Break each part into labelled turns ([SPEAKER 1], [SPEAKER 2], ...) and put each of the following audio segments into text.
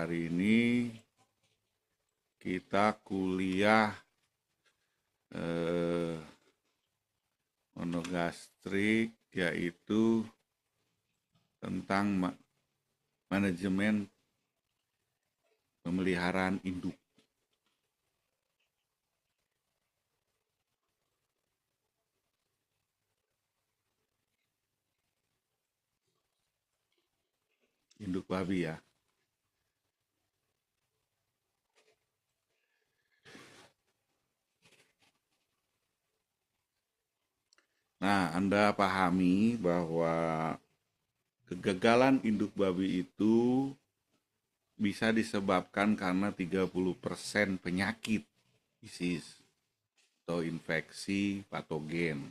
[SPEAKER 1] hari ini kita kuliah monogastrik, yaitu tentang manajemen pemeliharaan induk. Induk babi ya. Nah, Anda pahami bahwa kegagalan induk babi itu bisa disebabkan karena 30% penyakit disease atau infeksi patogen.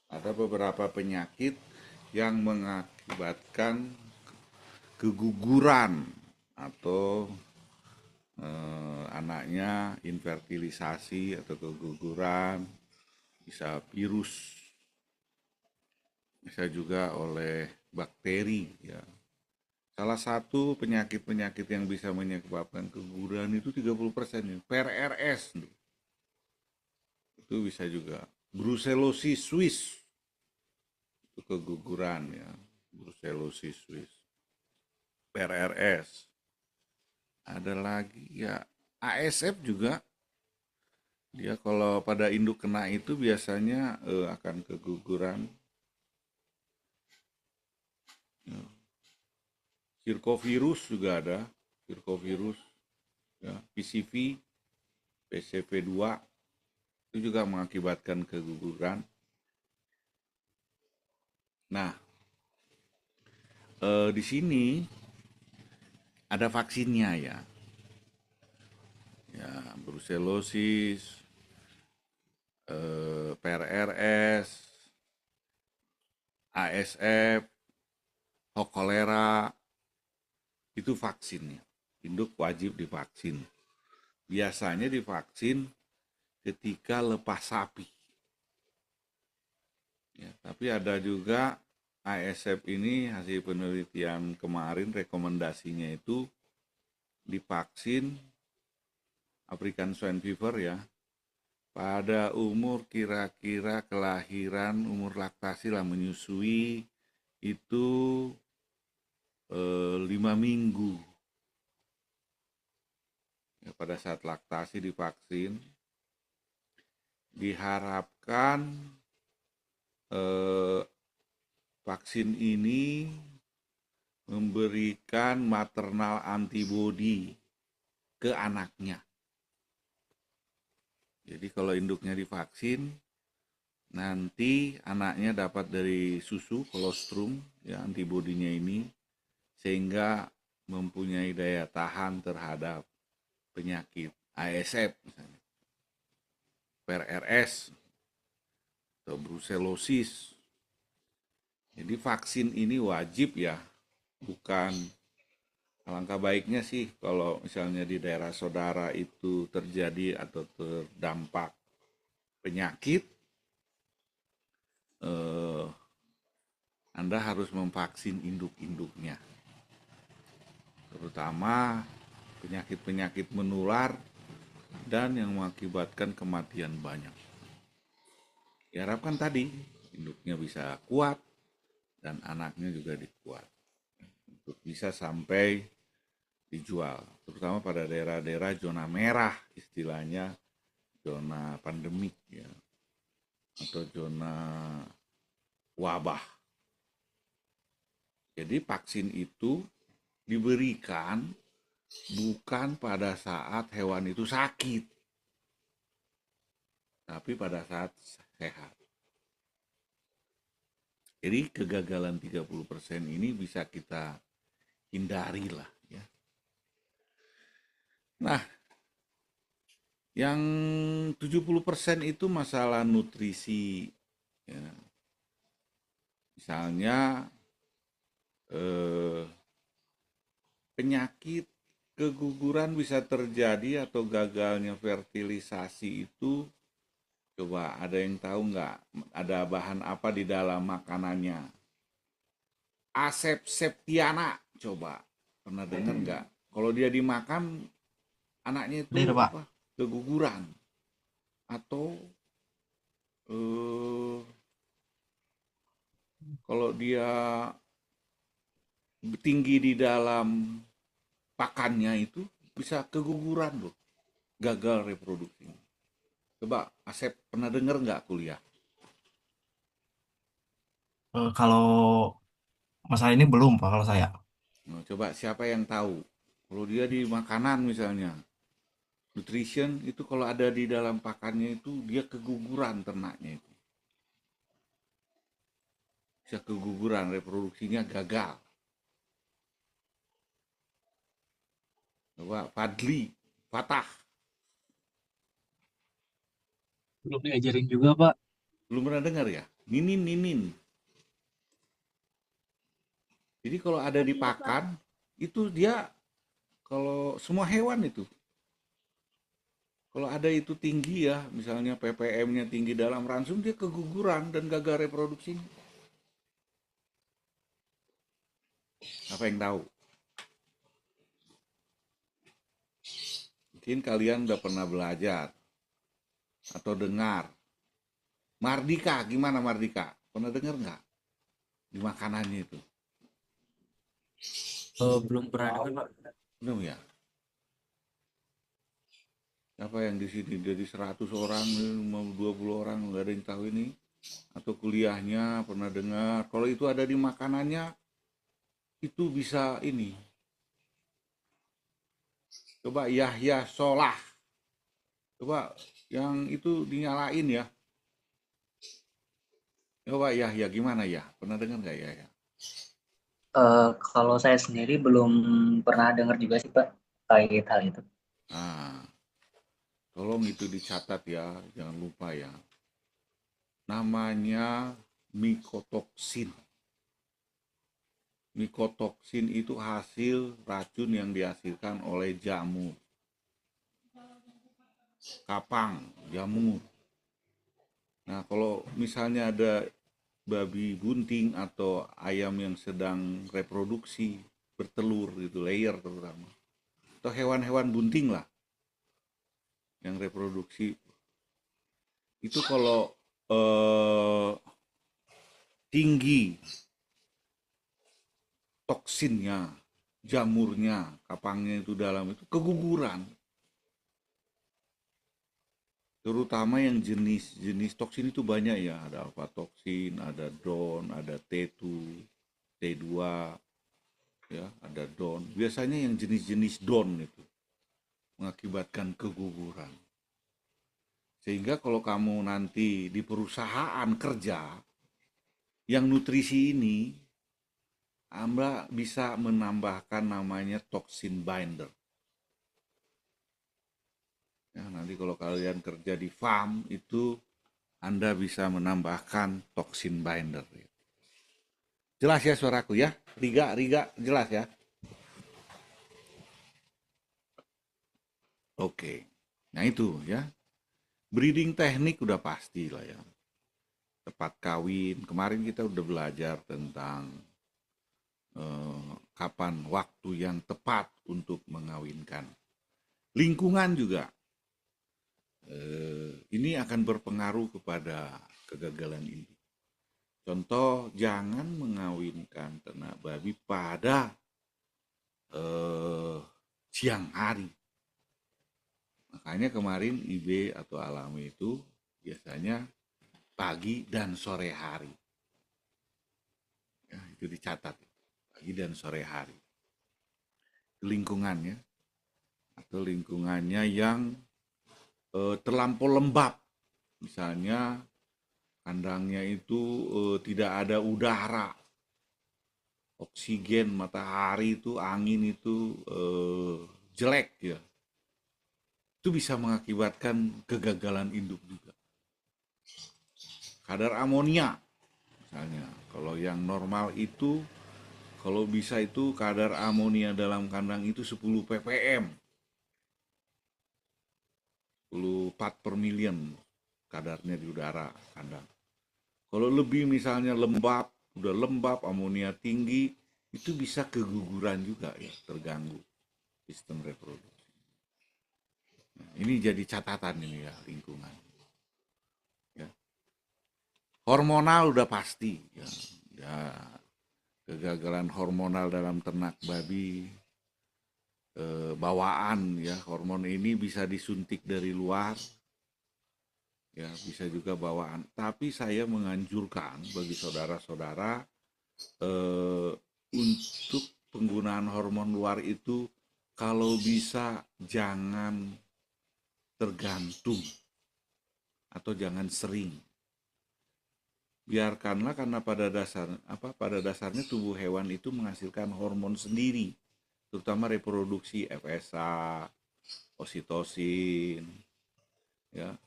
[SPEAKER 1] Ada beberapa penyakit yang mengakibatkan keguguran atau anaknya infertilisasi atau keguguran, bisa virus, bisa juga oleh bakteri ya. Salah satu penyakit-penyakit yang bisa menyebabkan keguguran itu 30% ya. PRRS itu bisa juga. Brucellosis Swiss itu keguguran ya. Brucellosis Swiss. PRRS. Ada lagi ya ASF juga. Dia kalau pada induk kena itu biasanya akan keguguran. Circovirus juga ada, circovirus, ya, PCV, PCV2 itu juga mengakibatkan keguguran. Nah, di sini ada vaksinnya ya, brucellosis, PRRS, ASF, kolera, itu vaksinnya. Induk wajib divaksin. Biasanya divaksin ketika lepas sapi. Ya, tapi ada juga ASF ini hasil penelitian kemarin rekomendasinya itu divaksin African Swine Fever ya pada umur kira-kira kelahiran, umur laktasi lah, menyusui itu 5 minggu ya, pada saat laktasi divaksin diharapkan vaksin ini memberikan maternal antibody ke anaknya. Jadi kalau induknya divaksin, nanti anaknya dapat dari susu kolostrum ya antibodinya ini, sehingga mempunyai daya tahan terhadap penyakit ASF misalnya, PRRS atau brucellosis. Jadi vaksin ini wajib ya, bukan. Alangkah baiknya sih kalau misalnya di daerah saudara itu terjadi atau terdampak penyakit, Anda harus memvaksin induk-induknya, terutama penyakit-penyakit menular dan yang mengakibatkan kematian banyak. Diharapkan tadi induknya bisa kuat dan anaknya juga dikuat untuk bisa sampai dijual, terutama pada daerah-daerah zona merah, istilahnya zona pandemik ya, atau zona wabah. Jadi vaksin itu diberikan bukan pada saat hewan itu sakit, tapi pada saat sehat. Jadi kegagalan 30% ini bisa kita hindari lah ya. Nah, yang 70% itu masalah nutrisi ya. Misalnya penyakit keguguran bisa terjadi atau gagalnya fertilisasi itu, coba ada yang tahu nggak ada bahan apa di dalam makanannya? Aseptiana, coba pernah dengar nggak? Kalau dia dimakan, anaknya
[SPEAKER 2] Clear,
[SPEAKER 1] itu
[SPEAKER 2] Pak.
[SPEAKER 1] apa? Keguguran atau eh, kalau dia tinggi di dalam pakannya itu bisa keguguran loh, gagal reproduksi. Coba Asep pernah dengar nggak kuliah?
[SPEAKER 2] Kalau masalah ini belum, Pak, kalau saya.
[SPEAKER 1] Nah, coba siapa yang tahu? Kalau dia di makanan misalnya, nutrition itu kalau ada di dalam pakannya itu dia keguguran ternaknya itu. Bisa keguguran, reproduksinya gagal. Coba Fadli, Fatah,
[SPEAKER 3] Belum diajarin juga, Pak.
[SPEAKER 1] belum pernah dengar ya? Ninin, Ninin. Jadi kalau ada di pakan, itu dia kalau semua hewan itu, kalau ada itu tinggi ya, misalnya ppm-nya tinggi dalam ransum, dia keguguran dan gagal reproduksi. Apa yang tahu? Mungkin kalian udah pernah belajar atau dengar. Mardika, gimana Mardika? Pernah dengar nggak di makanannya itu?
[SPEAKER 3] Belum pernah dengar, Pak.
[SPEAKER 1] Belum ya? Siapa yang di sini jadi 100 orang, mau 20 orang, nggak ada yang tahu ini? Atau kuliahnya pernah dengar? Kalau itu ada di makanannya, itu bisa ini. Coba Yahya Solah. Coba yang itu dinyalain ya. Coba Yahya gimana ya? Pernah dengar nggak ya?
[SPEAKER 4] Kalau saya sendiri belum pernah dengar juga sih Pak terkait hal itu.
[SPEAKER 1] Nah, tolong itu dicatat ya, jangan lupa ya. Namanya mikotoksin. Mikotoksin itu hasil racun yang dihasilkan oleh jamur, kapang, jamur. Nah, kalau misalnya ada babi bunting atau ayam yang sedang reproduksi, bertelur gitu, layer terutama. Atau hewan-hewan bunting lah yang reproduksi. Itu kalau eh, tinggi toksinnya, jamurnya, kapangnya itu dalam itu keguguran. Terutama yang jenis-jenis toksin itu banyak ya, ada alpha toksin, ada DON, ada T2, T2, ya, ada DON. Biasanya yang jenis-jenis DON itu mengakibatkan keguguran. Sehingga kalau kamu nanti di perusahaan kerja yang nutrisi ini, Anda bisa menambahkan namanya toxin binder. Ya, nanti kalau kalian kerja di farm itu Anda bisa menambahkan toxin binder. Jelas ya suaraku ya? Riga, Riga, jelas ya? Oke. Nah itu ya. Breeding teknik udah pasti lah ya. Tepat kawin. Kemarin kita udah belajar tentang kapan waktu yang tepat untuk mengawinkan. Lingkungan juga ini akan berpengaruh kepada kegagalan ini. Contoh, jangan mengawinkan ternak babi pada siang hari. Makanya kemarin IB atau alami itu biasanya pagi dan sore hari. Ya, itu dicatat, pagi dan sore hari. Lingkungannya atau lingkungannya yang terlampau lembab. Misalnya kandangnya itu tidak ada udara, oksigen, matahari itu, angin itu jelek ya. Itu bisa mengakibatkan kegagalan induk juga. Kadar amonia misalnya, kalau yang normal itu kalau bisa itu kadar amonia dalam kandang itu 10 ppm, 10 part per million kadarnya di udara kandang. Kalau lebih misalnya lembab, udah lembab, amonia tinggi, itu bisa keguguran juga ya, terganggu. sistem reproduksi. Nah, ini jadi catatan ini ya, lingkungan. Ya. Hormonal udah pasti ya. Ya, kegagalan hormonal dalam ternak babi, bawaan ya, hormon ini bisa disuntik dari luar, ya bisa juga bawaan. Tapi saya menganjurkan bagi saudara-saudara untuk penggunaan hormon luar itu kalau bisa jangan tergantung atau jangan sering. Biarkanlah, karena pada dasarnya tubuh hewan itu menghasilkan hormon sendiri, terutama reproduksi, FSH, oksitosin, ya.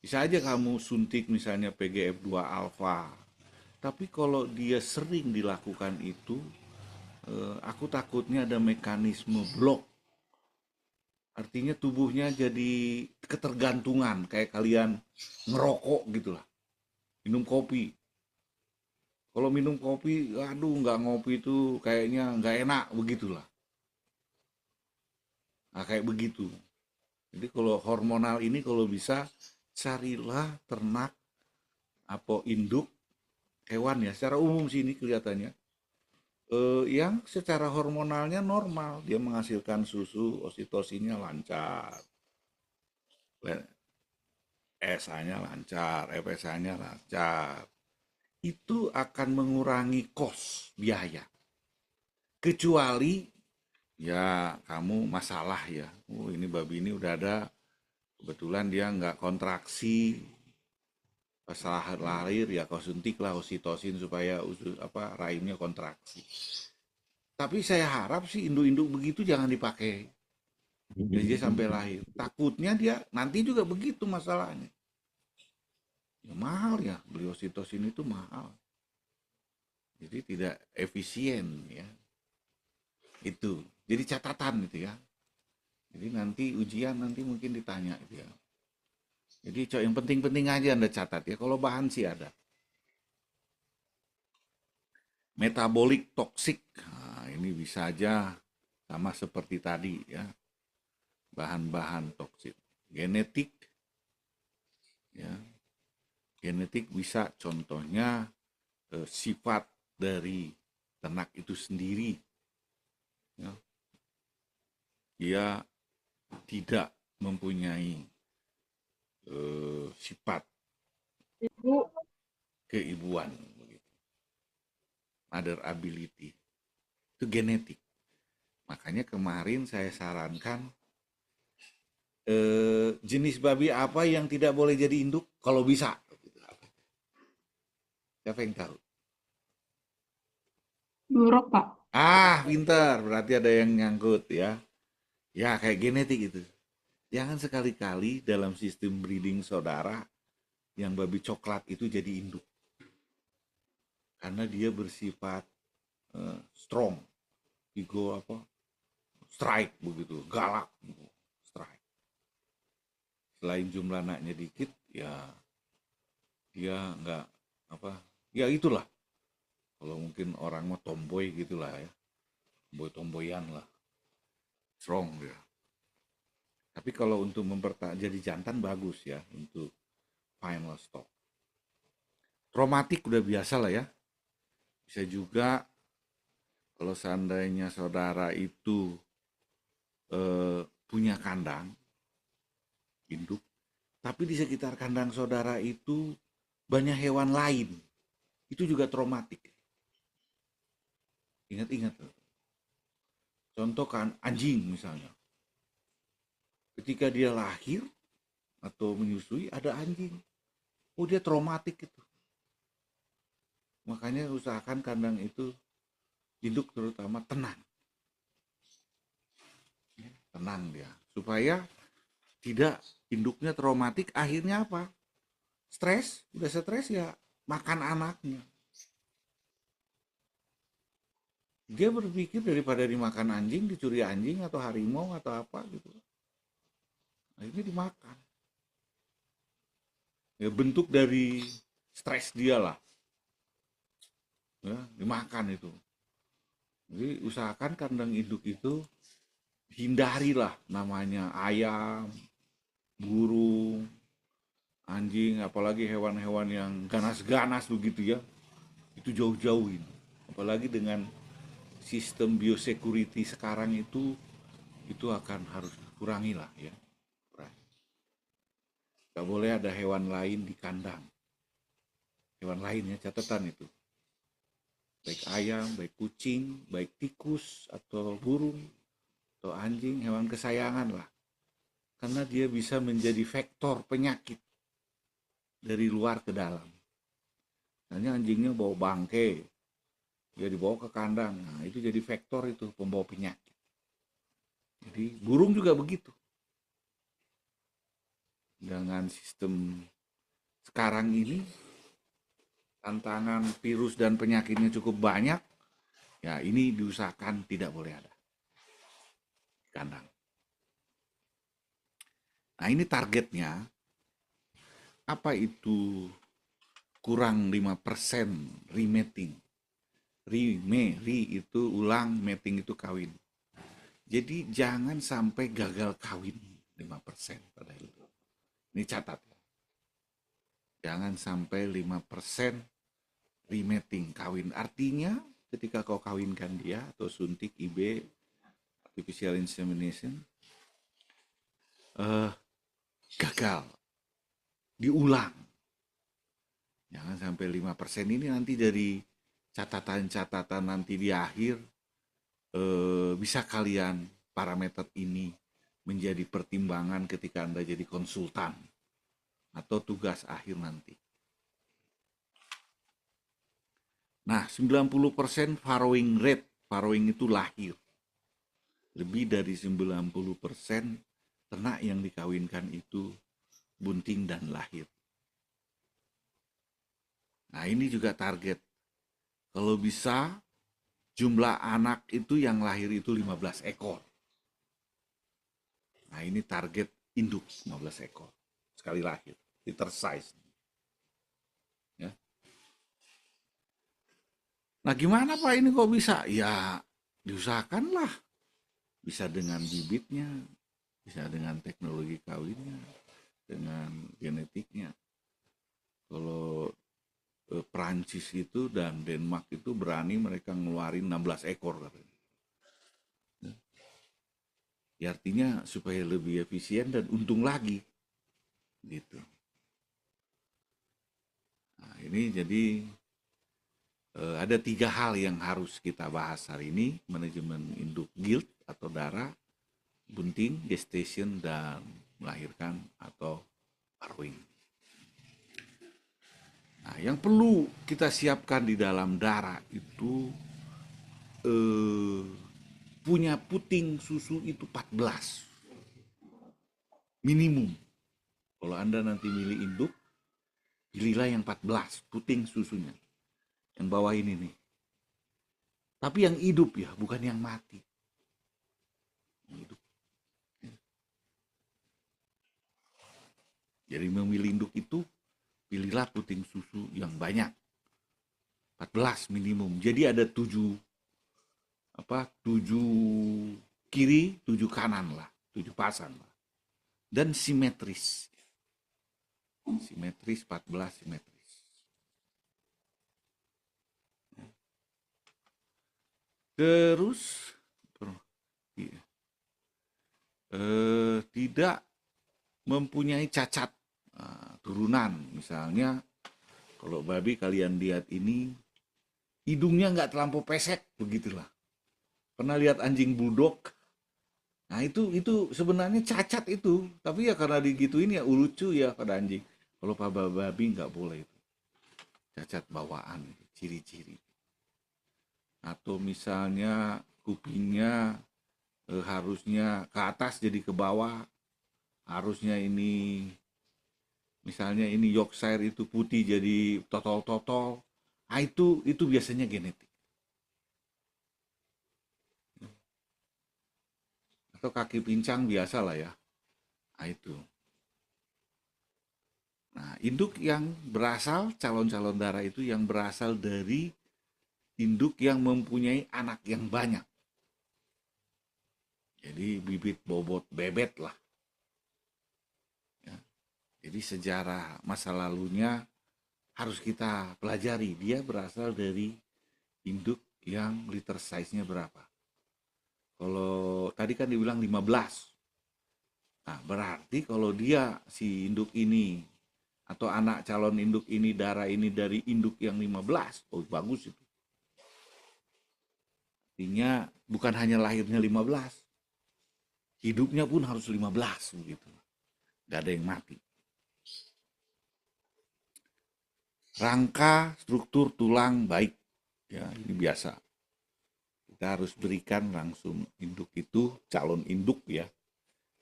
[SPEAKER 1] Bisa aja kamu suntik misalnya PGF2 alfa, tapi kalau dia sering dilakukan itu, aku takutnya ada mekanisme blok. Artinya tubuhnya jadi ketergantungan, kayak kalian ngerokok gitulah, minum kopi. Kalau minum kopi, aduh nggak ngopi itu kayaknya nggak enak, begitulah. Nah, kayak begitu. Jadi kalau hormonal ini kalau bisa carilah ternak atau induk hewan ya, secara umum sih ini kelihatannya yang secara hormonalnya normal, dia menghasilkan susu, oksitosinnya lancar, SH-nya lancar, FSH-nya lancar. Itu akan mengurangi kos biaya. Kecuali ya kamu masalah ya, ini babi ini udah ada, kebetulan dia nggak kontraksi pas lahir, ya kau suntiklah oksitosin supaya rahimnya kontraksi. Tapi saya harap sih induk-induk begitu jangan dipakai dia sampai lahir. Takutnya dia nanti juga begitu masalahnya. Ya mahal ya, beli oksitosin itu mahal. Jadi tidak efisien ya. Itu. Jadi catatan itu ya. Jadi nanti ujian nanti mungkin ditanya itu ya. Jadi yang penting-penting aja Anda catat ya. Kalau bahan sih ada. Metabolik toksik. Nah, ini bisa aja sama seperti tadi ya. Bahan-bahan toksik. Genetik. Ya. Genetik bisa contohnya sifat dari ternak itu sendiri. Ya. Dia tidak mempunyai sifat keibuan, mother ability, itu genetik. Makanya kemarin saya sarankan jenis babi apa yang tidak boleh jadi induk kalau bisa. Siapa yang tahu?
[SPEAKER 5] Buruk, Pak.
[SPEAKER 1] Pintar, berarti ada yang nyangkut ya. Ya kayak genetik itu. Jangan sekali-kali dalam sistem breeding saudara yang babi coklat itu jadi induk. Karena dia bersifat strong, strike begitu, galak, strike. Selain jumlah anaknya dikit, ya dia nggak ya itulah. Kalau mungkin orang mau tomboy gitulah ya, tomboyan lah, strong dia. Tapi kalau untuk jadi jantan bagus ya untuk final stock. Traumatik udah biasa lah ya. Bisa juga kalau seandainya saudara itu punya kandang induk, tapi di sekitar kandang saudara itu banyak hewan lain, itu juga traumatik. Ingat-ingat. Contoh kan anjing misalnya. Ketika dia lahir atau menyusui ada anjing. Dia traumatik itu. Makanya usahakan kandang itu induk terutama tenang. Tenang dia. Supaya tidak induknya traumatik, akhirnya apa? Stres, udah stres ya makan anaknya. Dia berpikir daripada dimakan anjing, dicuri anjing atau harimau atau apa gitu. Akhirnya dimakan. Ya bentuk dari stres dia lah. Ya, dimakan itu. Jadi usahakan kandang induk itu hindarilah namanya ayam, burung, anjing, apalagi hewan-hewan yang ganas-ganas begitu ya, itu jauh-jauhin. Apalagi dengan sistem biosecurity sekarang itu akan harus dikurangi lah ya. Gak boleh ada hewan lain di kandang. Hewan lain ya, catatan itu. Baik ayam, baik kucing, baik tikus, atau burung, atau anjing, hewan kesayangan lah. Karena dia bisa menjadi vektor penyakit dari luar ke dalam. Misalnya anjingnya bawa bangke, dia dibawa ke kandang. Nah, itu jadi vektor itu, pembawa penyakit. Jadi burung juga begitu. Dengan sistem sekarang ini, tantangan virus dan penyakitnya cukup banyak, ya ini diusahakan tidak boleh ada di kandang. Nah ini targetnya, apa itu kurang 5% remating. Re itu ulang, mating itu kawin. Jadi jangan sampai gagal kawin 5% pada itu. Ini catat ya. Jangan sampai 5% remating kawin. Artinya ketika kau kawinkan dia atau suntik IB, artificial insemination, gagal, diulang. Jangan sampai 5% ini nanti dari catatan-catatan nanti di akhir, bisa kalian parameter ini menjadi pertimbangan ketika Anda jadi konsultan atau tugas akhir nanti. Nah, 90% farrowing rate, farrowing itu lahir. Lebih dari 90% ternak yang dikawinkan itu bunting dan lahir. Nah, ini juga target. Kalau bisa, jumlah anak itu yang lahir itu 15 ekor. Nah, ini target induk 15 ekor. Sekali lahir, liter size. Ya. Nah, gimana Pak ini kok bisa? Ya, diusahakanlah. Bisa dengan bibitnya, bisa dengan teknologi kawinnya, dengan genetiknya. Kalau Perancis itu dan Denmark itu berani mereka ngeluarin 16 ekor katanya. Ya, artinya supaya lebih efisien dan untung lagi gitu. Nah, ini jadi ada 3 hal yang harus kita bahas hari ini: manajemen induk gilt atau darah, bunting, gestation, dan melahirkan atau farrowing. Nah, yang perlu kita siapkan di dalam darah itu punya puting susu itu 14 minimum. Kalau Anda nanti milih induk, pilihlah yang 14 puting susunya. Yang bawah ini nih. Tapi yang hidup ya, bukan yang mati. Hidup. Jadi memilih induk itu, pilihlah puting susu yang banyak. 14 minimum. Jadi ada 7 kiri, 7 kanan lah, 7 pasang lah. Dan simetris. Simetris 14 simetris. Terus tidak mempunyai cacat turunan. Misalnya kalau babi kalian lihat ini, hidungnya nggak terlampau pesek, begitulah. Pernah lihat anjing bulldog? Nah itu sebenarnya cacat itu, tapi ya karena digituin ya lucu ya pada anjing. Kalau pada babi nggak boleh itu, cacat bawaan, ciri-ciri. Atau misalnya kupingnya harusnya ke atas jadi ke bawah, harusnya ini misalnya ini Yorkshire itu putih jadi totol-totol. Nah itu biasanya genetik. Atau kaki pincang biasa lah ya. Nah itu. Nah induk yang berasal, calon-calon darah itu yang berasal dari induk yang mempunyai anak yang banyak. Jadi bibit bobot bebet lah. Ya. Jadi sejarah masa lalunya harus kita pelajari. Dia berasal dari induk yang litter size-nya berapa. Kalau tadi kan dibilang 15. Nah, berarti kalau dia si induk ini atau anak calon induk ini darah ini dari induk yang 15, oh bagus itu. Artinya bukan hanya lahirnya 15, hidupnya pun harus 15 begitu. Gak ada yang mati. Rangka struktur tulang baik, ya ini biasa. Kita harus berikan langsung induk itu, calon induk ya,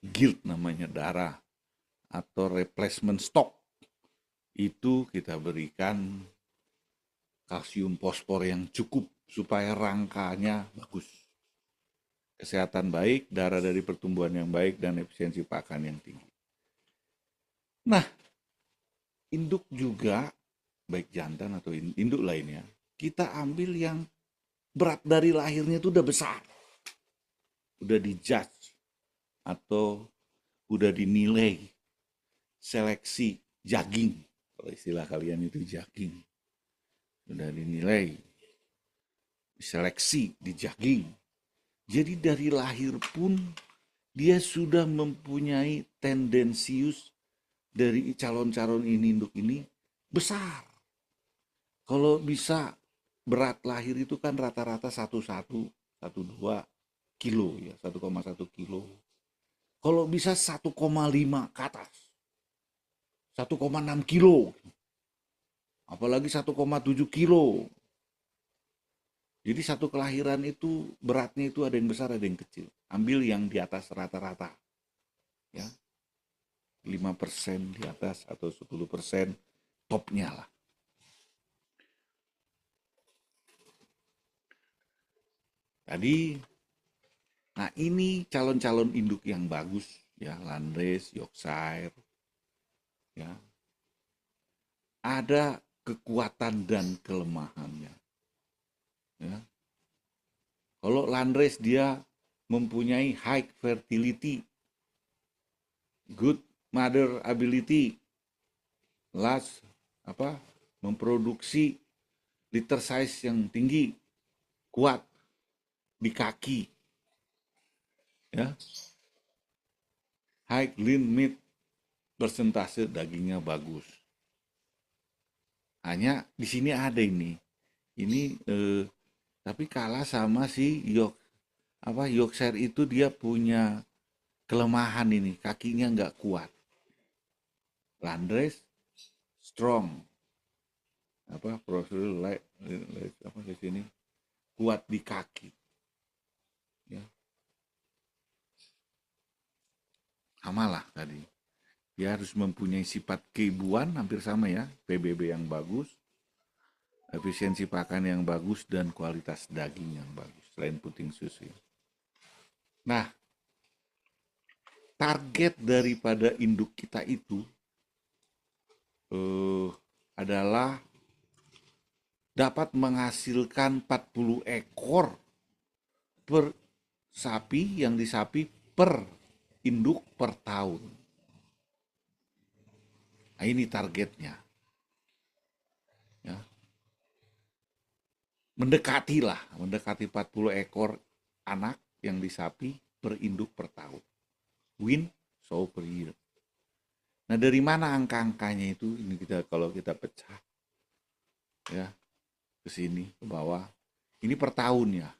[SPEAKER 1] gild namanya darah atau replacement stock. Itu kita berikan kalsium fosfor yang cukup supaya rangkanya bagus. Kesehatan baik, darah dari pertumbuhan yang baik, dan efisiensi pakan yang tinggi. Nah, induk juga, baik jantan atau induk lainnya, kita ambil yang berat dari lahirnya itu udah besar. Udah dijudge atau udah dinilai seleksi jogging. Kalau istilah kalian itu jogging. Udah dinilai seleksi di jogging. Jadi dari lahir pun dia sudah mempunyai tendensius dari calon-calon induk ini besar. Kalau bisa berat lahir itu kan rata-rata 1,2 kilo ya, 1,1 kilo. Kalau bisa 1,5 ke atas, 1,6 kilo, apalagi 1,7 kilo. Jadi satu kelahiran itu beratnya itu ada yang besar ada yang kecil. Ambil yang di atas rata-rata, ya 5% di atas atau 10% topnya lah. Tadi, nah ini calon-calon induk yang bagus ya, Landrace, Yorkshire, ya. Ada kekuatan dan kelemahannya. Ya. Kalau Landrace dia mempunyai high fertility, good mother ability, large memproduksi litter size yang tinggi, kuat di kaki, ya, high lean meat, persentase dagingnya bagus. Hanya di sini ada ini tapi kalah sama si Yorkshire itu dia punya kelemahan ini, kakinya nggak kuat. Landrace strong, profil di sini kuat di kaki, ya. Sama lah tadi. Dia harus mempunyai sifat keibuan hampir sama ya, PBB yang bagus, efisiensi pakan yang bagus, dan kualitas daging yang bagus, selain puting susu. Nah, target daripada induk kita itu adalah dapat menghasilkan 40 ekor per sapi yang disapi per induk per tahun. Nah, ini targetnya. Ya. Mendekati 40 ekor anak yang disapi per induk per tahun. Win sow per year. Nah, dari mana angka-angkanya itu? Ini kalau kita pecah ya ke sini ke bawah. Ini per tahun ya.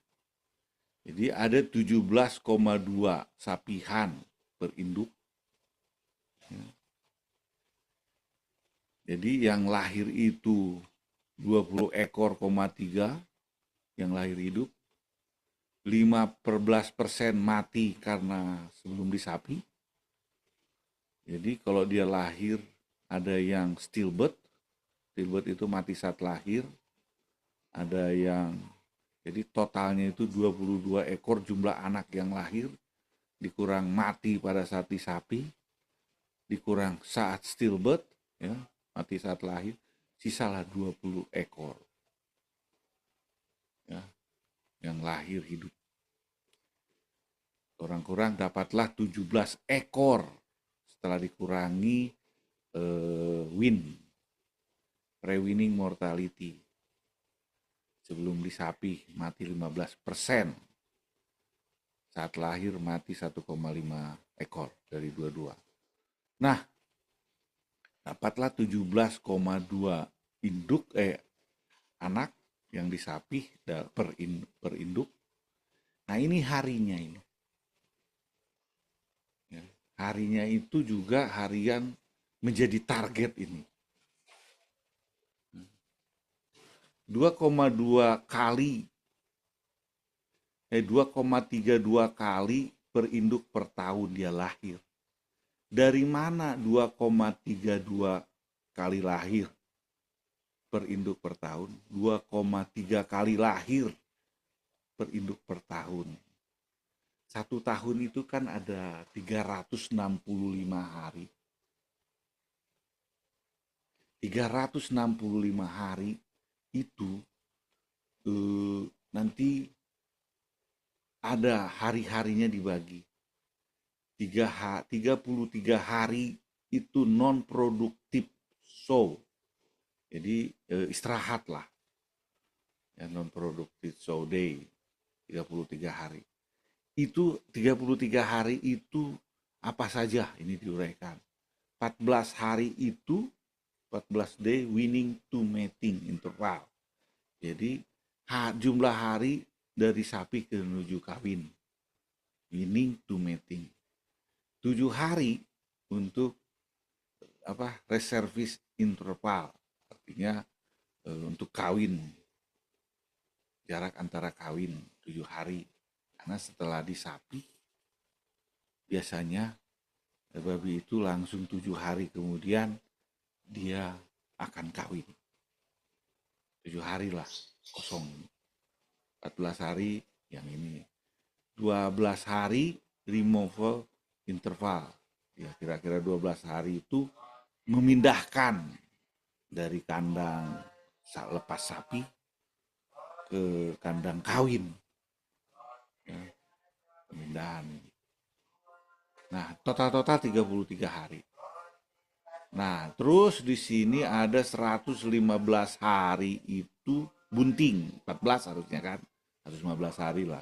[SPEAKER 1] Jadi ada 17,2 sapihan per induk. Ya. Jadi yang lahir itu 20 ekor, 3 yang lahir hidup, 15% mati karena sebelum disapi. Jadi kalau dia lahir ada yang stillbirth itu mati saat lahir, ada yang, jadi totalnya itu 22 ekor jumlah anak yang lahir, dikurang mati pada saat disapi, dikurang saat stillbirth, ya, mati saat lahir, sisalah 20 ekor ya, yang lahir hidup. kurang-kurang dapatlah 17 ekor setelah dikurangi pre-winning mortality. Sebelum di sapi mati 15%, saat lahir mati 1,5 ekor dari dua-dua. Nah, dapatlah 17,2 induk anak yang di sapi per induk. Nah, ini harinya ini. Ya, harinya itu juga harian menjadi target ini. 2,2 kali 2,32 kali per induk per tahun dia lahir. Dari mana 2,32 kali lahir per induk per tahun? 2,3 kali lahir per induk per tahun. Satu tahun itu kan ada 365 hari. 365 hari itu nanti ada hari-harinya dibagi. 33 hari itu non-produktif show. Jadi istirahat lah. Ya, non-productive show day. 33 hari. Itu 33 hari itu apa saja ini diuraikan. 14 hari itu 14 day winning to mating interval. Jadi jumlah hari dari sapi ke menuju kawin. Winning to mating. 7 hari untuk reservis interval. Artinya untuk kawin. Jarak antara kawin 7 hari. Karena setelah di sapi biasanya babi itu langsung 7 hari kemudian dia akan kawin. 7 hari lah kosong. 14 hari yang ini. 12 hari removal interval. Ya, kira-kira 12 hari itu memindahkan dari kandang lepas sapi ke kandang kawin. Ya, pemindahan. Nah, total 33 hari. Nah, terus di sini ada 115 hari itu bunting. 14 harusnya kan. 115 hari lah.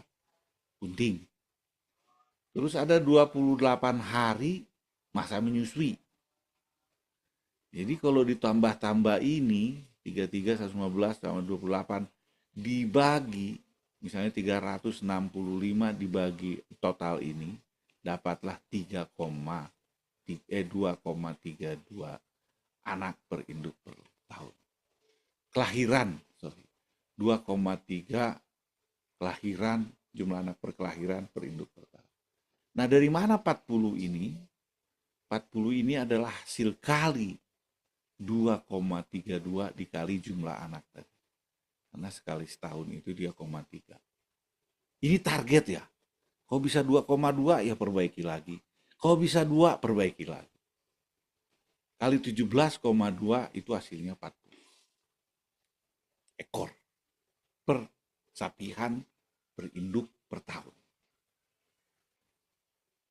[SPEAKER 1] Bunting. Terus ada 28 hari masa menyusui. Jadi kalau ditambah-tambah ini 33, 115 sama 28 dibagi misalnya 365 dibagi total ini dapatlah 2,32 anak per induk per tahun. Kelahiran, 2,3 kelahiran, jumlah anak per kelahiran per induk per tahun. Nah, dari mana 40 ini? 40 ini adalah hasil kali 2,32 dikali jumlah anak tadi. Karena sekali setahun itu 2,3. Ini target ya. Kalau bisa 2,2 ya perbaiki lagi. Kalau bisa 2 perbaiki lagi. Kali 17,2 itu hasilnya 40 ekor per sapihan per induk per tahun.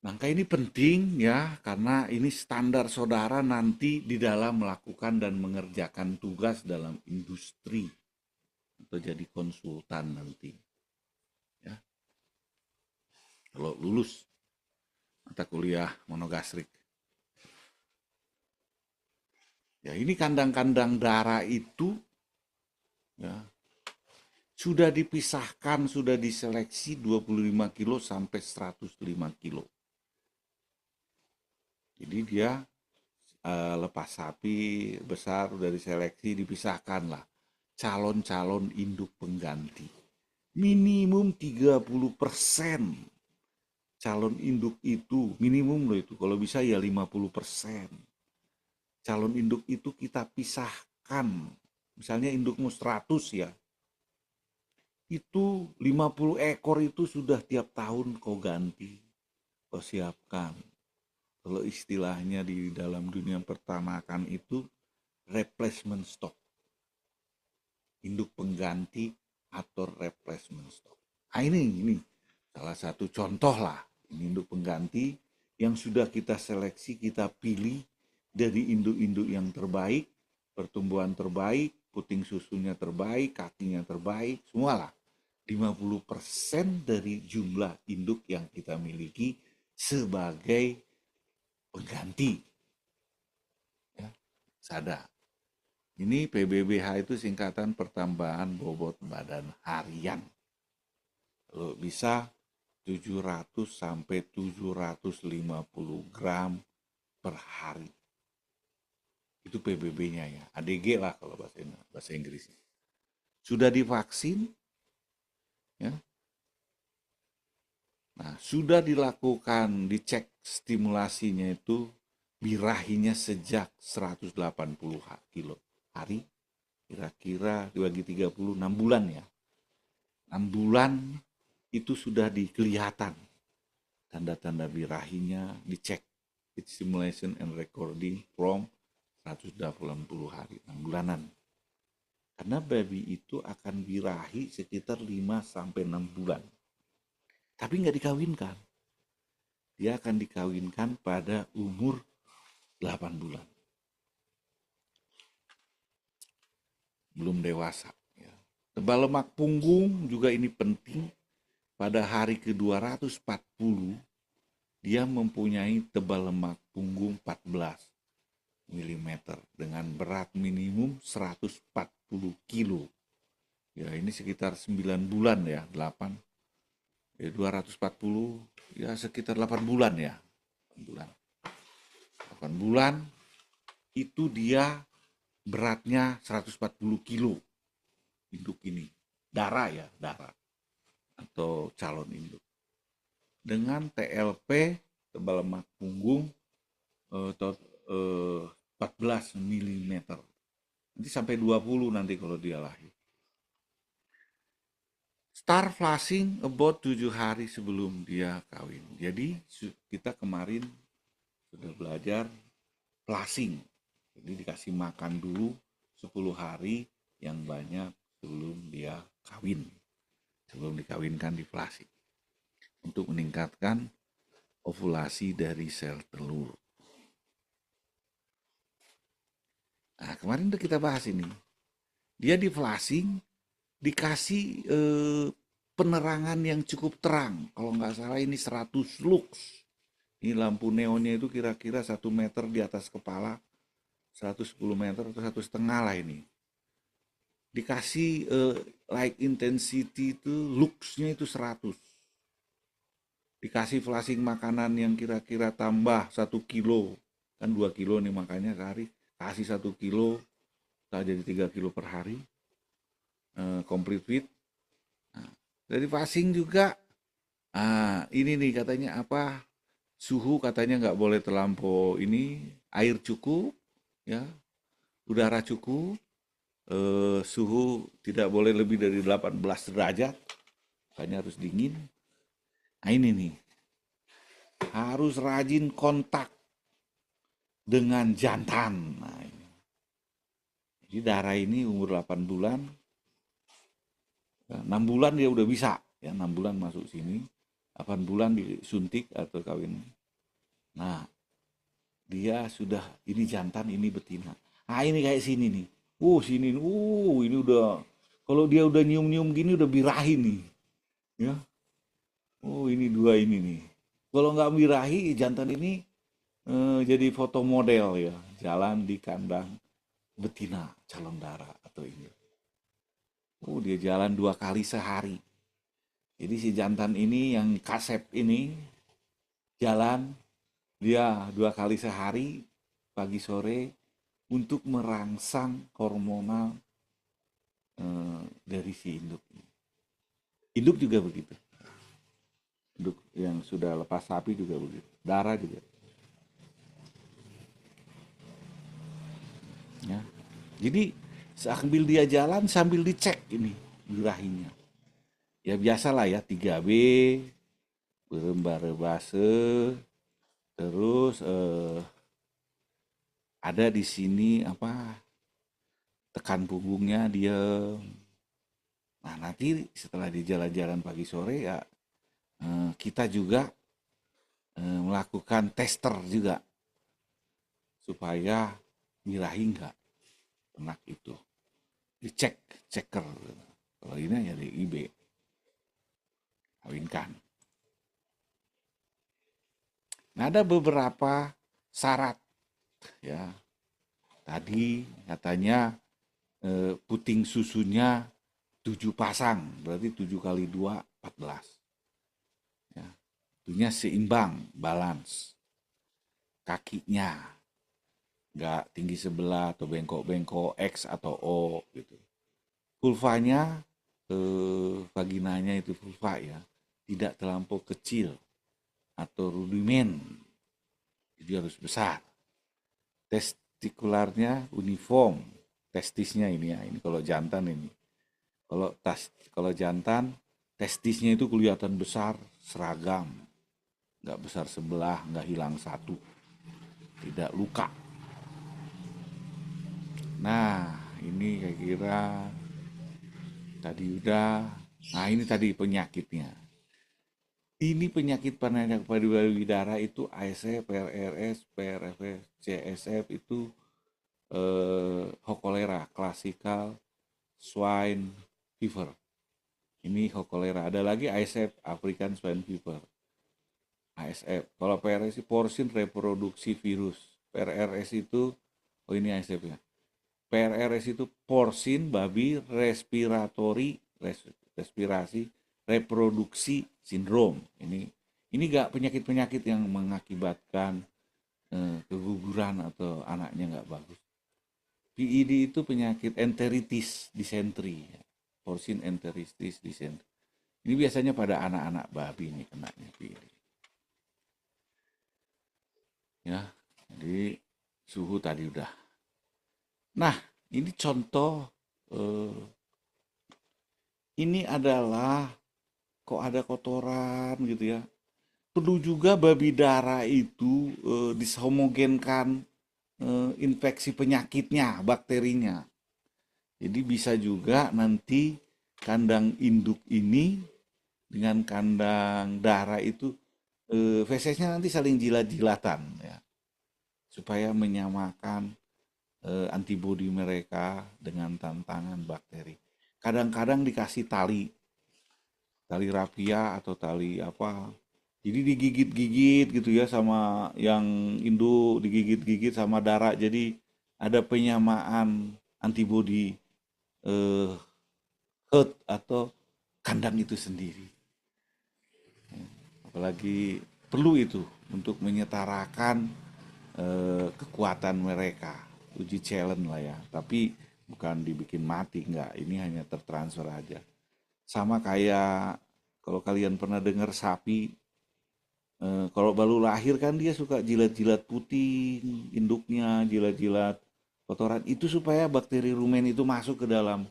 [SPEAKER 1] Angka ini penting ya, karena ini standar saudara nanti di dalam melakukan dan mengerjakan tugas dalam industri atau jadi konsultan nanti. Ya. Kalau lulus mata kuliah monogastrik. Ya, ini kandang-kandang darah itu ya, sudah dipisahkan, sudah diseleksi 25 kilo sampai 105 kilo. Jadi dia lepas sapi besar udah diseleksi, dipisahkan lah calon-calon induk pengganti. Minimum 30% calon induk itu, minimum loh itu, kalau bisa ya 50%. Calon induk itu kita pisahkan. Misalnya indukmu 100 ya. Itu 50 ekor itu sudah tiap tahun kau ganti, kau siapkan. Kalau istilahnya di dalam dunia pertanakan itu replacement stock. Induk pengganti atau replacement stock. Nah, ini salah satu contoh lah Ini induk pengganti yang sudah kita seleksi, kita pilih dari induk-induk yang terbaik, pertumbuhan terbaik, puting susunya terbaik, kakinya terbaik, semualah. 50% dari jumlah induk yang kita miliki sebagai pengganti. Ya, sadar. Ini PBBH itu singkatan pertambahan bobot badan harian. Kalau bisa 700 sampai 750 gram per hari. Itu PBB-nya ya. ADG lah kalau bahasa Inggrisnya. Sudah divaksin, ya. Nah, sudah dilakukan, dicek stimulasinya itu birahinya sejak 180 kilo hari, kira-kira dibagi 30, 6 bulan ya. 6 bulan itu sudah kelihatan tanda-tanda birahinya, dicek stimulation and recording from 180 hari, 6 bulanan. Karena baby itu akan birahi sekitar 5 sampai 6 bulan. Tapi nggak dikawinkan. Dia akan dikawinkan pada umur 8 bulan. Belum dewasa. Ya. Tebal lemak punggung juga ini penting. Pada hari ke-240, dia mempunyai tebal lemak punggung 14 mm dengan berat minimum 140 kilo. Ya, ini sekitar 9 bulan ya, 8. Ya, 240 ya sekitar 8 bulan ya. 8 bulan itu dia beratnya 140 kilo. Induk ini. Darah ya, darah. Atau calon induk. Dengan TLP, tebal lemak punggung 14 mm. Nanti sampai 20 nanti kalau dia lahir. Start flushing about 7 hari sebelum dia kawin. Jadi kita kemarin sudah belajar flushing. Jadi dikasih makan dulu 10 hari yang banyak sebelum dia kawin. Sebelum dikawinkan di flushing. Untuk meningkatkan ovulasi dari sel telur. Nah, kemarin udah kita bahas ini. Dia di flushing dikasih penerangan yang cukup terang. Kalau nggak salah ini 100 lux. Ini lampu neonnya itu kira-kira 1 meter di atas kepala. 110 meter atau 1,5 lah ini. Dikasih light intensity itu luxnya itu 100. Dikasih flashing makanan yang kira-kira tambah 1 kilo. Kan 2 kilo nih makannya sehari. Kasih 1 kilo, jadi 3 kilo per hari. Complete fit. Nah, dari flashing juga. Ini nih katanya apa? Suhu katanya nggak boleh terlampau ini. Air cukup, ya. Udara cukup. Suhu tidak boleh lebih dari 18 derajat. Makanya harus dingin. Nah ini nih. Harus rajin kontak dengan jantan. Nah, ini. Jadi darah ini umur 8 bulan. 6 bulan dia udah bisa. Ya, 6 bulan masuk sini. 8 bulan disuntik atau kawin. Nah, dia sudah, ini jantan, ini betina. Nah ini kayak sini nih. Sini, ini udah, kalau dia udah nyium-nyium gini udah birahi nih. Ya. Ini 2 ini nih. Kalau nggak birahi, jantan ini jadi foto model ya. Jalan di kandang betina calon darah atau ini. Dia jalan 2 kali sehari. Jadi si jantan ini yang kasep ini jalan dia 2 kali sehari pagi sore untuk merangsang hormonal dari si induk. Induk juga begitu. Induk yang sudah lepas sapi juga begitu. Darah juga. Ya. Jadi sambil dia jalan sambil dicek ini birahinya. Ya biasalah ya 3B, berembara-base, terus ada di sini apa tekan punggungnya dia. Nah nanti setelah di jalan-jalan pagi sore ya kita juga melakukan tester juga supaya birahi nggak ternak itu. Dicek, ceker. Kalau ini hanya di IB, kawinkan. Nah, ada beberapa syarat ya. Tadi katanya puting susunya 7 pasang, berarti 7 kali 2, 14. Ya. Tentunya seimbang, balance. Kakinya nggak tinggi sebelah atau bengkok-bengkok, X atau O gitu. Vulvanya, vaginanya itu vulva ya, tidak terlampau kecil atau rudimen, jadi harus besar. Testikularnya uniform, testisnya ini ya, ini kalau jantan ini. Kalau jantan, testisnya itu kelihatan besar, seragam, nggak besar sebelah, nggak hilang satu, tidak luka. Nah, ini kira-kira tadi udah. Nah, ini tadi penyakitnya. Ini penyakit penyakit payudara itu ASF, PRRS, PRFS, CSF itu Hokolera, classical swine fever. Ini Hokolera. Ada lagi ASF, African swine fever. ASF. Kalau PRRS itu porcine reproduksi virus. PRRS itu, oh ini ASF ya. PRRS itu porcine babi respirasi reproduksi sindrom. Ini nggak penyakit-penyakit yang mengakibatkan keguguran atau anaknya nggak bagus. PID itu penyakit enteritis disentri, porcine enteritis disentri. Ini biasanya pada anak-anak babi nih kenanya PID. Ya, jadi suhu tadi udah. Nah, ini contoh, ini adalah kok ada kotoran gitu ya. Perlu juga babi darah itu dishomogenkan infeksi penyakitnya, bakterinya. Jadi bisa juga nanti kandang induk ini dengan kandang darah itu fesesnya nanti saling jilat-jilatan ya. Supaya menyamakan antibodi mereka dengan tantangan bakteri. Kadang-kadang dikasih tali rapia atau tali apa. Jadi digigit-gigit gitu ya sama yang induk, digigit-gigit sama darah. Jadi ada penyamaan antibodi herd atau kandang itu sendiri. Apalagi perlu itu untuk menyetarakan kekuatan mereka. Uji challenge lah ya, tapi bukan dibikin mati, enggak, ini hanya tertransfer aja. Sama kayak kalau kalian pernah dengar sapi, kalau baru lahir kan dia suka jilat-jilat puting, induknya jilat-jilat kotoran, itu supaya bakteri rumen itu masuk ke dalam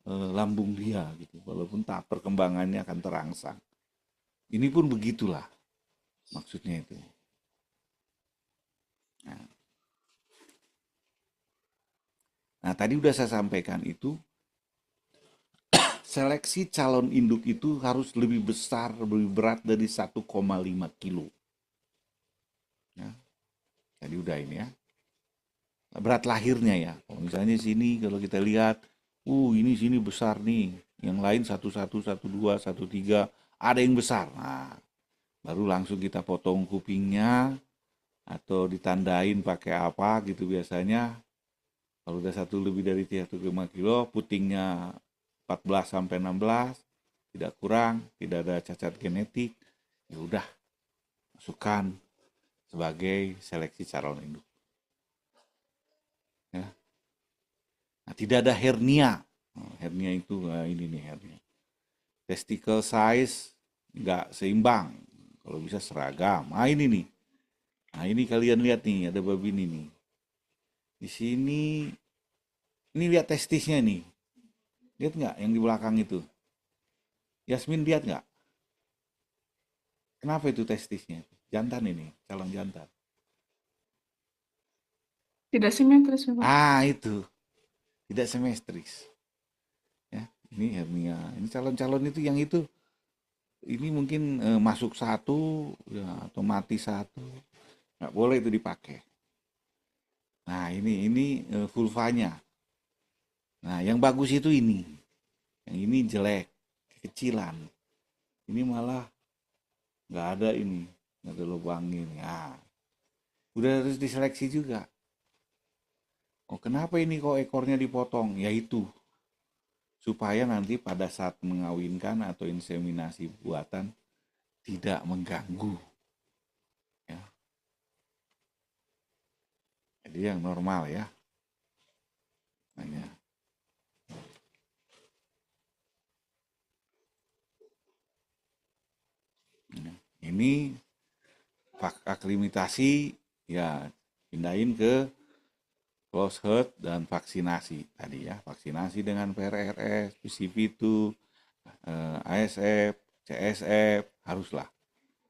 [SPEAKER 1] lambung dia gitu, walaupun tak perkembangannya akan terangsang. Ini pun begitulah maksudnya itu. Nah, tadi udah saya sampaikan itu, seleksi calon induk itu harus lebih besar, lebih berat dari 1,5 kilo. Ya, tadi udah ini ya. Berat lahirnya ya. Kalau misalnya sini kalau kita lihat, ini sini besar nih. Yang lain 11, 12, 13, ada yang besar. Nah, baru langsung kita potong kupingnya atau ditandain pakai apa gitu biasanya. Kalau udah satu lebih dari 1,5 kilo, putingnya 14 sampai 16, tidak kurang, tidak ada cacat genetik, ya udah masukkan sebagai seleksi calon induk. Ya. Nah, tidak ada hernia. Hernia itu ini nih hernia. Testicle size nggak seimbang. Kalau bisa seragam. Nah ini nih. Nah ini kalian lihat nih, ada babi ini nih. Di sini, ini lihat testisnya nih. Lihat nggak yang di belakang itu? Yasmin lihat nggak? Kenapa itu testisnya? Jantan ini, calon jantan.
[SPEAKER 5] Tidak simetris, Bapak.
[SPEAKER 1] Ah itu, tidak simetris. Ya, ini hernia. Ini calon-calon itu yang itu ini mungkin masuk satu ya, atau mati satu, nggak boleh itu dipakai. Nah ini vulvanya. Nah yang bagus itu ini, yang ini jelek, kecilan. Ini malah nggak ada ini, nggak ada lubangnya ini. Nah, udah harus diseleksi juga. Oh kenapa ini kok ekornya dipotong? Ya itu supaya nanti pada saat mengawinkan atau inseminasi buatan tidak mengganggu. Ya. Jadi yang normal ya. Hanya. Ini aklimatasi ya pindahin ke close herd dan vaksinasi tadi ya, vaksinasi dengan PRRS, PCV2, ASF, CSF, haruslah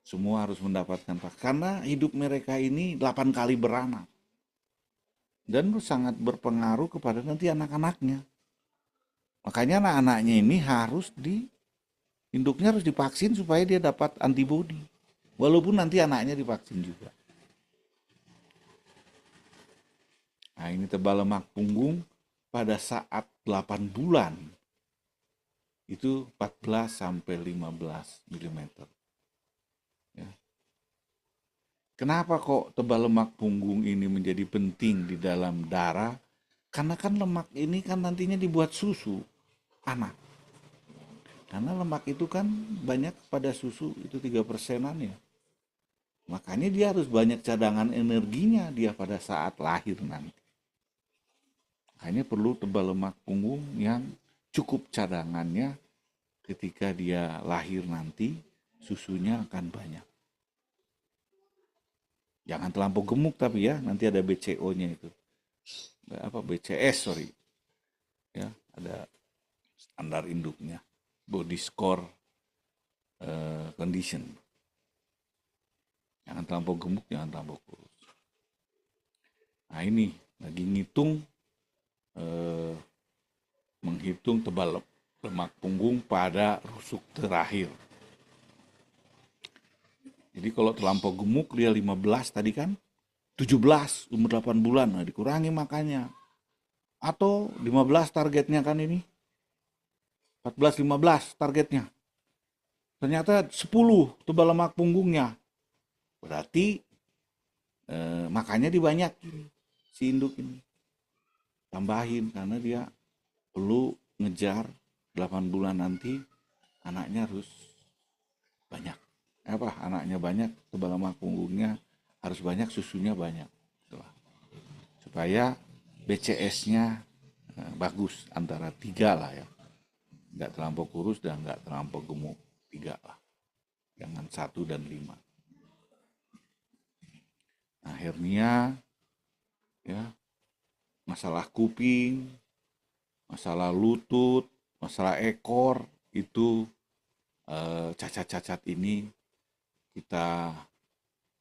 [SPEAKER 1] semua harus mendapatkan vaksin karena hidup mereka ini 8 kali beranak dan sangat berpengaruh kepada nanti anak-anaknya. Makanya anak-anaknya ini induknya harus divaksin supaya dia dapat antibodi. Walaupun nanti anaknya divaksin juga. Nah ini tebal lemak punggung pada saat 8 bulan. Itu 14 sampai 15 mm. Ya. Kenapa kok tebal lemak punggung ini menjadi penting di dalam darah? Karena kan lemak ini kan nantinya dibuat susu anak. Karena lemak itu kan banyak pada susu, itu 3%-an ya. Makanya dia harus banyak cadangan energinya dia pada saat lahir nanti. Makanya perlu tebal lemak punggung yang cukup cadangannya ketika dia lahir nanti, susunya akan banyak. Jangan terlampau gemuk tapi ya, nanti ada BCO-nya itu. BCS, sorry. Ya, ada standar induknya. Body score condition. Jangan terlampau gemuk, jangan terlampau kurus. Nah ini lagi menghitung tebal lemak punggung pada rusuk terakhir. Jadi kalau terlampau gemuk dia 15 tadi kan, 17 umur 8 bulan, nah dikurangi makannya. Atau 15 targetnya kan ini. 14-15 targetnya. Ternyata 10 tebal lemak punggungnya. Berarti makannya dibanyakin si induk ini. Tambahin karena dia perlu ngejar 8 bulan nanti anaknya harus banyak. Anaknya banyak, tebal lemak punggungnya harus banyak, susunya banyak. Supaya BCS-nya bagus antara 3 lah ya. Nggak terlampau kurus dan nggak terlampau gemuk, 3 lah. Jangan 1 dan 5. Nah, hernia, ya, masalah kuping, masalah lutut, masalah ekor, itu cacat-cacat ini kita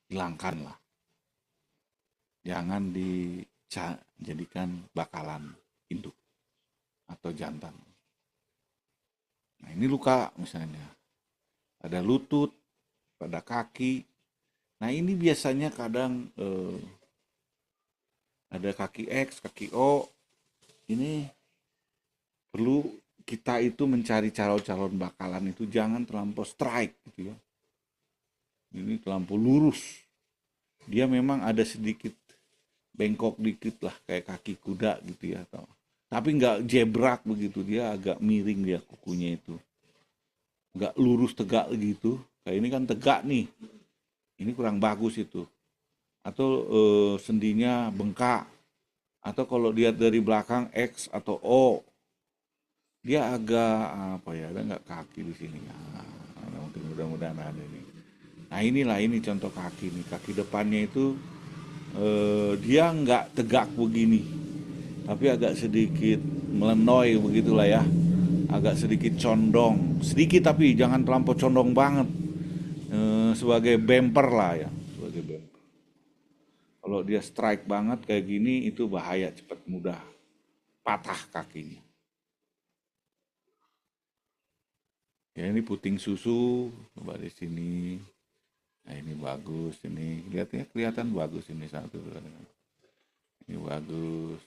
[SPEAKER 1] hilangkan lah. Jangan dijadikan bakalan induk atau jantan. Nah ini luka misalnya, ada lutut, pada kaki. Nah ini biasanya kadang ada kaki X, kaki O. Ini perlu kita itu mencari calon-calon bakalan itu jangan terlampau strike gitu ya. Ini terlampau lurus. Dia memang ada sedikit bengkok dikit lah kayak kaki kuda gitu ya. Tapi nggak jebrak begitu, dia agak miring dia kukunya itu. Nggak lurus tegak gitu. Kayak ini kan tegak nih. Ini kurang bagus itu. Atau sendinya bengkak. Atau kalau lihat dari belakang X atau O, dia agak ada nggak kaki di sini. Nah, mungkin mudah-mudahan ada nih. Nah ini contoh kaki nih. Kaki depannya itu dia nggak tegak begini, tapi agak sedikit melenoi begitulah ya, agak sedikit condong, sedikit tapi jangan terlampau condong banget, sebagai bumper lah ya, sebagai bumper. Kalau dia strike banget kayak gini itu bahaya, cepat mudah patah kakinya. Ya ini puting susu, coba di sini. Nah ini bagus, ini lihat ya, kelihatan bagus ini satu. Ini bagus.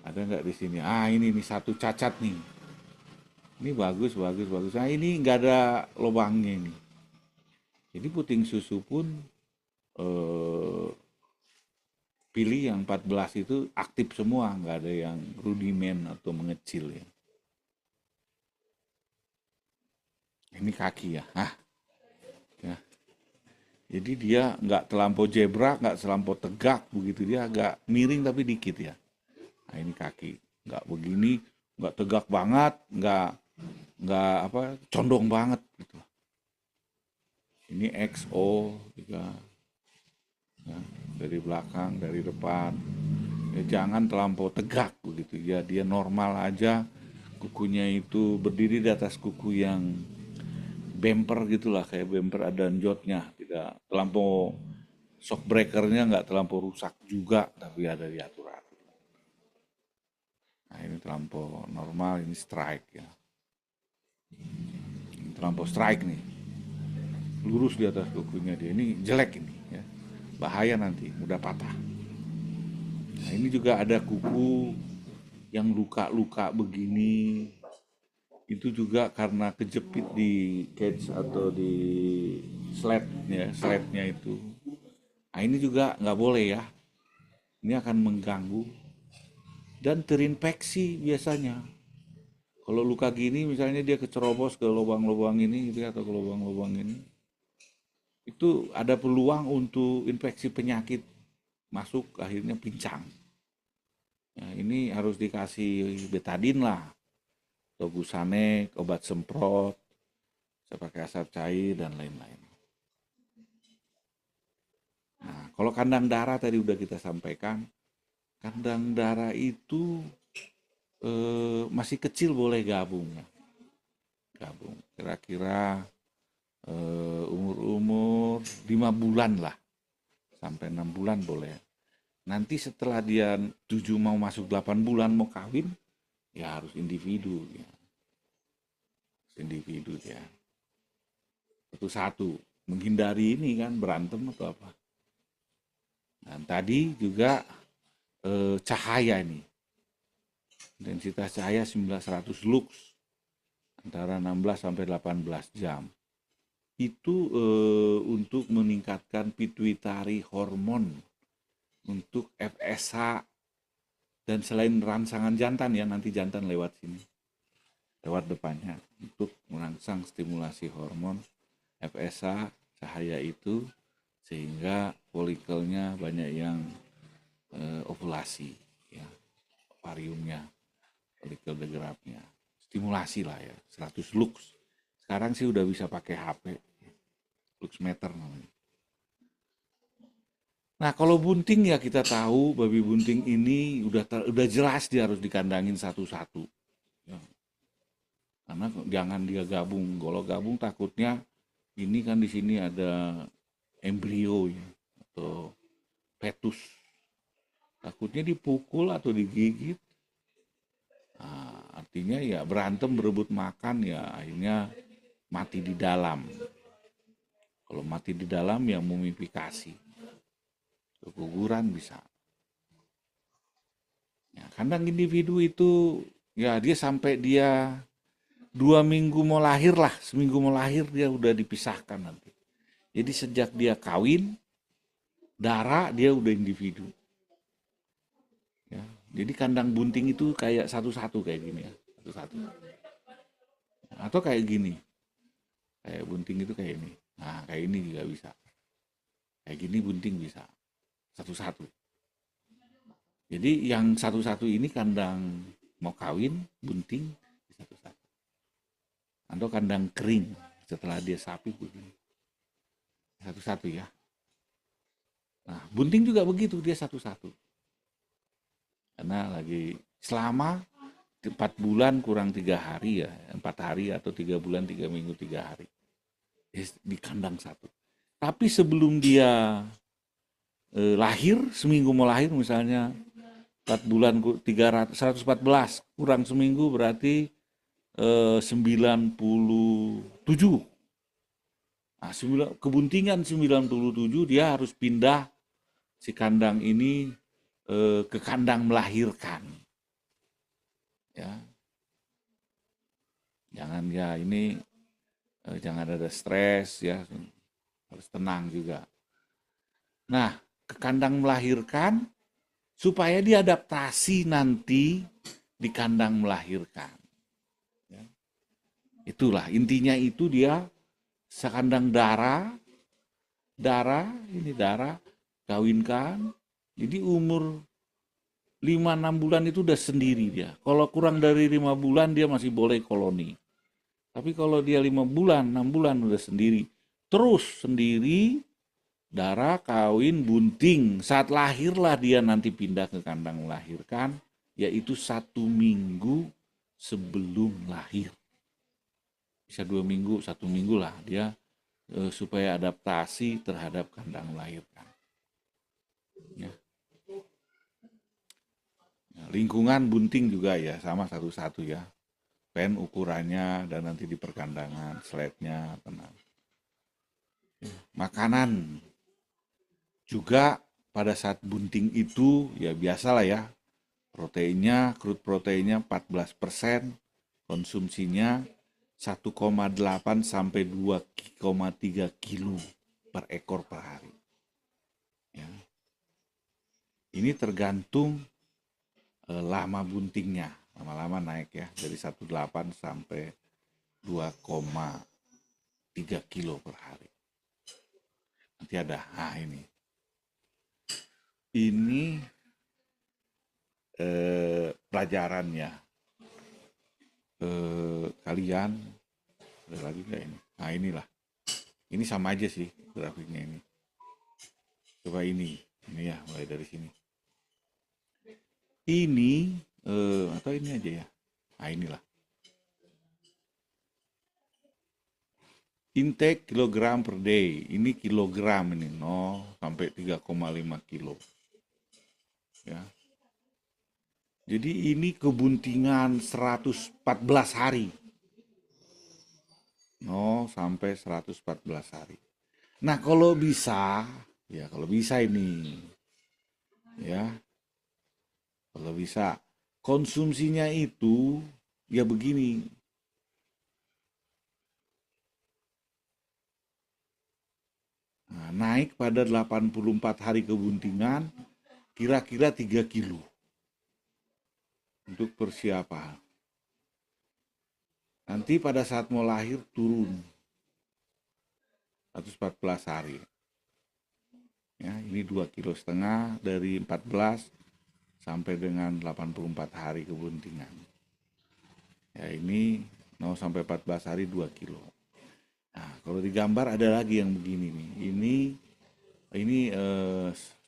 [SPEAKER 1] Ada nggak di sini? Ah ini nih satu cacat nih. Ini bagus, bagus, bagus. Nah ini nggak ada lubangnya ini. Jadi puting susu pun eh, pilih yang 14 itu aktif semua, nggak ada yang rudimen atau mengecil ya. Ini kaki ya. Ya. Jadi dia nggak terlampau jebrak, nggak terlampau tegak begitu, dia agak miring tapi dikit ya. Nah ini kaki, nggak begini, nggak tegak banget, nggak apa condong banget gitu. Ini XO juga, ya, dari belakang, dari depan. Ya, jangan terlampau tegak begitu ya, dia normal aja. Kukunya itu berdiri di atas kuku yang bumper gitulah, kayak bumper ada jotnya, tidak terlampau shock breakernya nggak terlampau rusak juga, tapi ada diatur-atur. Nah ini terlampau normal, ini strike ya. Ini terlampau strike nih, lurus di atas kukunya dia, ini jelek ini ya, bahaya nanti, mudah patah. Nah ini juga ada kuku yang luka-luka begini, itu juga karena kejepit di cage atau di slednya itu. Nah ini juga nggak boleh ya, ini akan mengganggu dan terinfeksi biasanya. Kalau luka gini misalnya dia kecerobos ke lubang-lubang ini gitu ya, atau ke lubang-lubang ini, itu ada peluang untuk infeksi penyakit masuk, akhirnya pincang. Ya, ini harus dikasih betadin lah, atau Busanek, obat semprot, saya pakai asap cair dan lain-lain. Nah, kalau kandang darah tadi udah kita sampaikan, kandang darah itu masih kecil boleh gabung ya. Gabung kira-kira umur-umur 5 bulan lah, sampai 6 bulan boleh. Nanti setelah dia 7 mau masuk 8 bulan mau kawin, ya harus individu ya. Individu ya. Satu-satu, menghindari ini kan berantem atau apa. Dan tadi juga cahaya ini. Intensitas cahaya 1900 lux antara 16 sampai 18 jam. Itu untuk meningkatkan pituitari hormon, untuk FSH, dan selain rangsangan jantan ya, nanti jantan lewat sini, lewat depannya, untuk merangsang stimulasi hormon FSH cahaya itu, sehingga folikelnya banyak yang ovulasi ya, ovariumnya, folikel degrapnya, stimulasi lah ya, 100 lux. Sekarang sih udah bisa pakai HP, lux meter namanya. Nah kalau bunting ya kita tahu babi bunting ini udah jelas dia harus dikandangin satu-satu. Ya. Karena jangan dia gabung. Kalau gabung takutnya ini kan di sini ada embrio ya, atau fetus. Takutnya dipukul atau digigit. Nah, artinya ya berantem berebut makan ya akhirnya mati di dalam. Kalau mati di dalam ya mumifikasi. Keguguran bisa. Ya, kandang individu itu ya dia sampai dia 2 minggu mau lahir lah, seminggu mau lahir dia udah dipisahkan nanti. Jadi sejak dia kawin, darah dia udah individu. Ya, jadi kandang bunting itu kayak satu-satu kayak gini ya, satu-satu. Atau kayak gini, kayak bunting itu kayak ini. Nah kayak ini juga bisa. Kayak gini bunting bisa. Satu-satu. Jadi yang satu-satu ini kandang mau kawin, bunting satu-satu. Atau kandang kering setelah dia sapi begini. Satu-satu ya. Nah, bunting juga begitu, dia satu-satu. Karena lagi selama 4 bulan kurang 3 hari ya, 4 hari atau 3 bulan, 3 minggu, 3 hari. Di kandang satu. Tapi sebelum dia lahir, seminggu mau lahir misalnya 4 bulan 114 kurang seminggu berarti 97. Nah, kebuntingan 97 dia harus pindah si kandang ini ke kandang melahirkan. Ya. Jangan ya ini jangan ada stres ya, harus tenang juga. Nah, ke kandang melahirkan supaya dia adaptasi nanti di kandang melahirkan. Ya. Itulah intinya, itu dia sekandang darah kawinkan. Jadi umur 5-6 bulan itu udah sendiri dia. Kalau kurang dari 5 bulan dia masih boleh koloni. Tapi kalau dia 5 bulan, 6 bulan udah sendiri. Terus sendiri, darah, kawin, bunting. Saat lahirlah dia nanti pindah ke kandang melahirkan, yaitu 1 minggu sebelum lahir. Bisa 2 minggu, 1 minggu lah dia supaya adaptasi terhadap kandang melahirkan. Ya. Lingkungan bunting juga ya, sama satu-satu ya. Pen ukurannya dan nanti di perkandangan, slide-nya, tenang. Makanan juga pada saat bunting itu ya biasalah ya. Proteinnya, crude proteinnya 14%, konsumsinya 1,8 sampai 2,3 kilo per ekor per hari. Ya. Ini tergantung lama buntingnya, lama-lama naik ya, dari 1,8 sampai 2,3 kilo per hari. Nanti ada, ini pelajarannya. Kalian ada lagi nggak ini? Nah inilah, ini sama aja sih grafiknya ini. Coba ini ya, mulai dari sini. Ini atau ini aja ya. Nah inilah. Intake kilogram per day. Ini kilogram ini 0 sampai 3,5 kilo. Ya. Jadi ini kebuntingan 114 hari. 0 sampai 114 hari. Nah, kalau bisa ini. Ya. Kalau bisa, konsumsinya itu ya begini. Nah, naik pada 84 hari kebuntingan, kira-kira 3 kilo. Untuk persiapan. Nanti pada saat mau lahir turun. 114 hari. Ya, ini 2,5 kilo dari 14 sampai dengan 84 hari kebuntingan. Ya ini 0 sampai 14 hari 2 kilo. Nah, kalau digambar ada lagi yang begini nih. Ini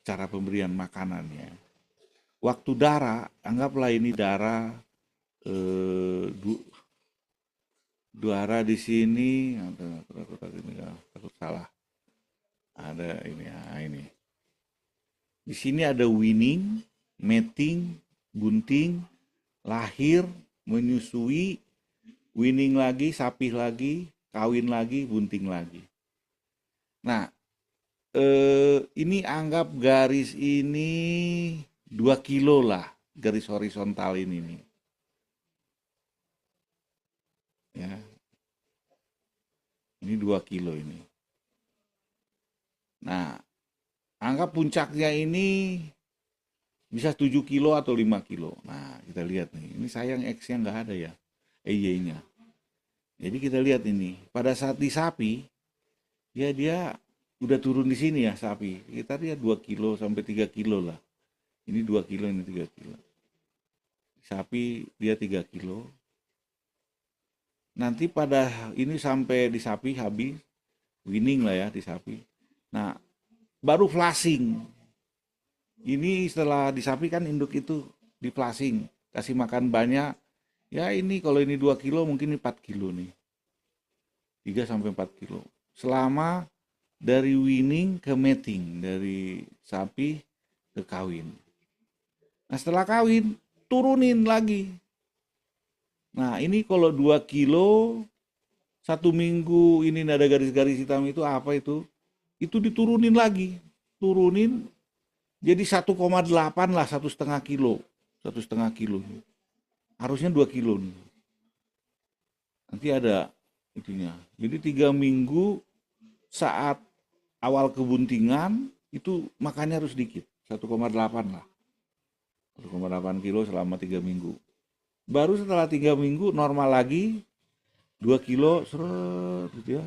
[SPEAKER 1] cara pemberian makanannya. Waktu darah, anggaplah ini darah darah di sini, takut salah. Ada ini. Di sini ada weaning, mating, bunting, lahir, menyusui, weaning lagi, sapih lagi, kawin lagi, bunting lagi. Nah, ini anggap garis ini 2 kilo lah, garis horizontal ini nih. Ya. Ini 2 kilo ini. Nah, anggap puncaknya ini bisa 7 kilo atau 5 kilo. Nah, kita lihat nih. Ini sayang X-nya nggak ada ya. Y-nya. Jadi kita lihat ini. Pada saat di sapi, ya dia udah turun di sini ya sapi. Kita lihat 2 kilo sampai 3 kilo lah. Ini 2 kilo, ini 3 kilo. Sapi dia 3 kilo. Nanti pada ini sampai di sapi habis. Winning lah ya di sapi. Nah, baru flashing. Ini setelah di sapi kan induk itu di flashing, kasih makan banyak. Ya ini kalau ini 2 kilo mungkin ini 4 kilo nih. 3 sampai 4 kilo. Selama dari weaning ke mating, dari sapi ke kawin. Nah setelah kawin turunin lagi. Nah, ini kalau 2 kilo, 1 minggu ini ada garis-garis hitam itu apa itu? Itu diturunin lagi. Turunin jadi 1,8 lah, 1,5 kilo. 1,5 kilo. Harusnya 2 kilo nih. Nanti ada itunya. Jadi 3 minggu saat awal kebuntingan itu makannya harus dikit. 1,8 lah. 1,8 kilo selama 3 minggu. Baru setelah 3 minggu normal lagi 2 kilo seret gitu ya.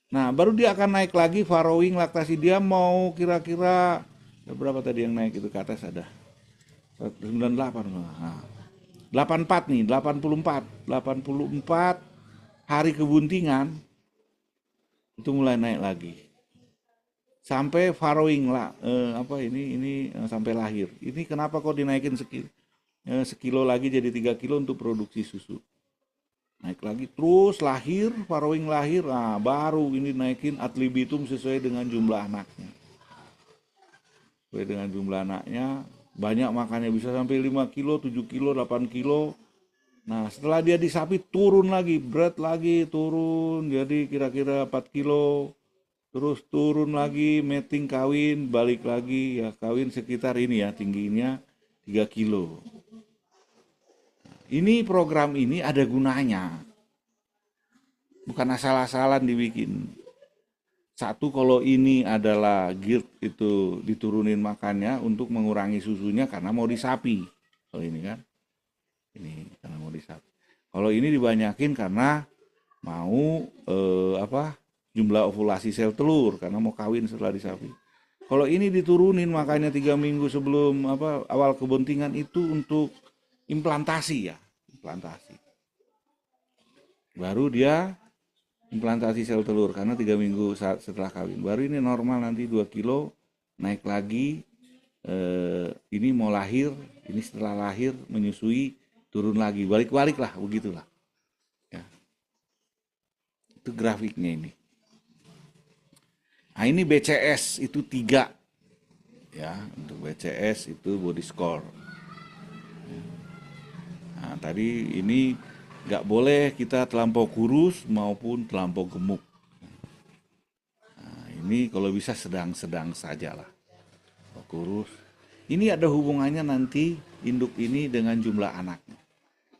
[SPEAKER 1] Nah, baru dia akan naik lagi farrowing laktasi dia mau kira-kira berapa tadi yang naik itu ke atas ada 98. Nah, 84 nih, 84 hari kebuntingan itu mulai naik lagi. Sampai farrowing lah sampai lahir. Ini kenapa kok dinaikin sekilo lagi jadi 3 kilo untuk produksi susu. Naik lagi terus lahir, farrowing lahir, nah baru ini naikin ad libitum sesuai dengan jumlah anaknya. Sesuai dengan jumlah anaknya, banyak makannya bisa sampai 5 kilo, 7 kilo, 8 kilo. Nah setelah dia di sapi turun lagi, berat lagi turun, jadi kira-kira 4 kilo. Terus turun lagi, mating kawin, balik lagi, ya kawin sekitar ini ya, tingginya 3 kilo. Ini program ini ada gunanya. Bukan asal-asalan dibikin. Satu, kalau ini adalah girt itu diturunin makannya untuk mengurangi susunya karena mau disapi. Kalau ini kan, ini karena mau disapi. Kalau ini dibanyakin karena mau jumlah ovulasi sel telur karena mau kawin setelah disapi. Kalau ini diturunin makanya 3 minggu sebelum awal kebuntingan itu untuk implantasi ya, implantasi. Baru dia implantasi sel telur karena 3 minggu setelah kawin. Baru ini normal nanti 2 kilo naik lagi. Ini mau lahir, ini setelah lahir menyusui turun lagi, balik-balik lah begitulah. Ya. Itu grafiknya ini. Nah ini BCS itu 3 ya, untuk BCS itu body score. Nah tadi ini nggak boleh kita terlampau kurus maupun terlampau gemuk. Nah, ini kalau bisa sedang-sedang saja lah. Kurus. Ini ada hubungannya nanti induk ini dengan jumlah anaknya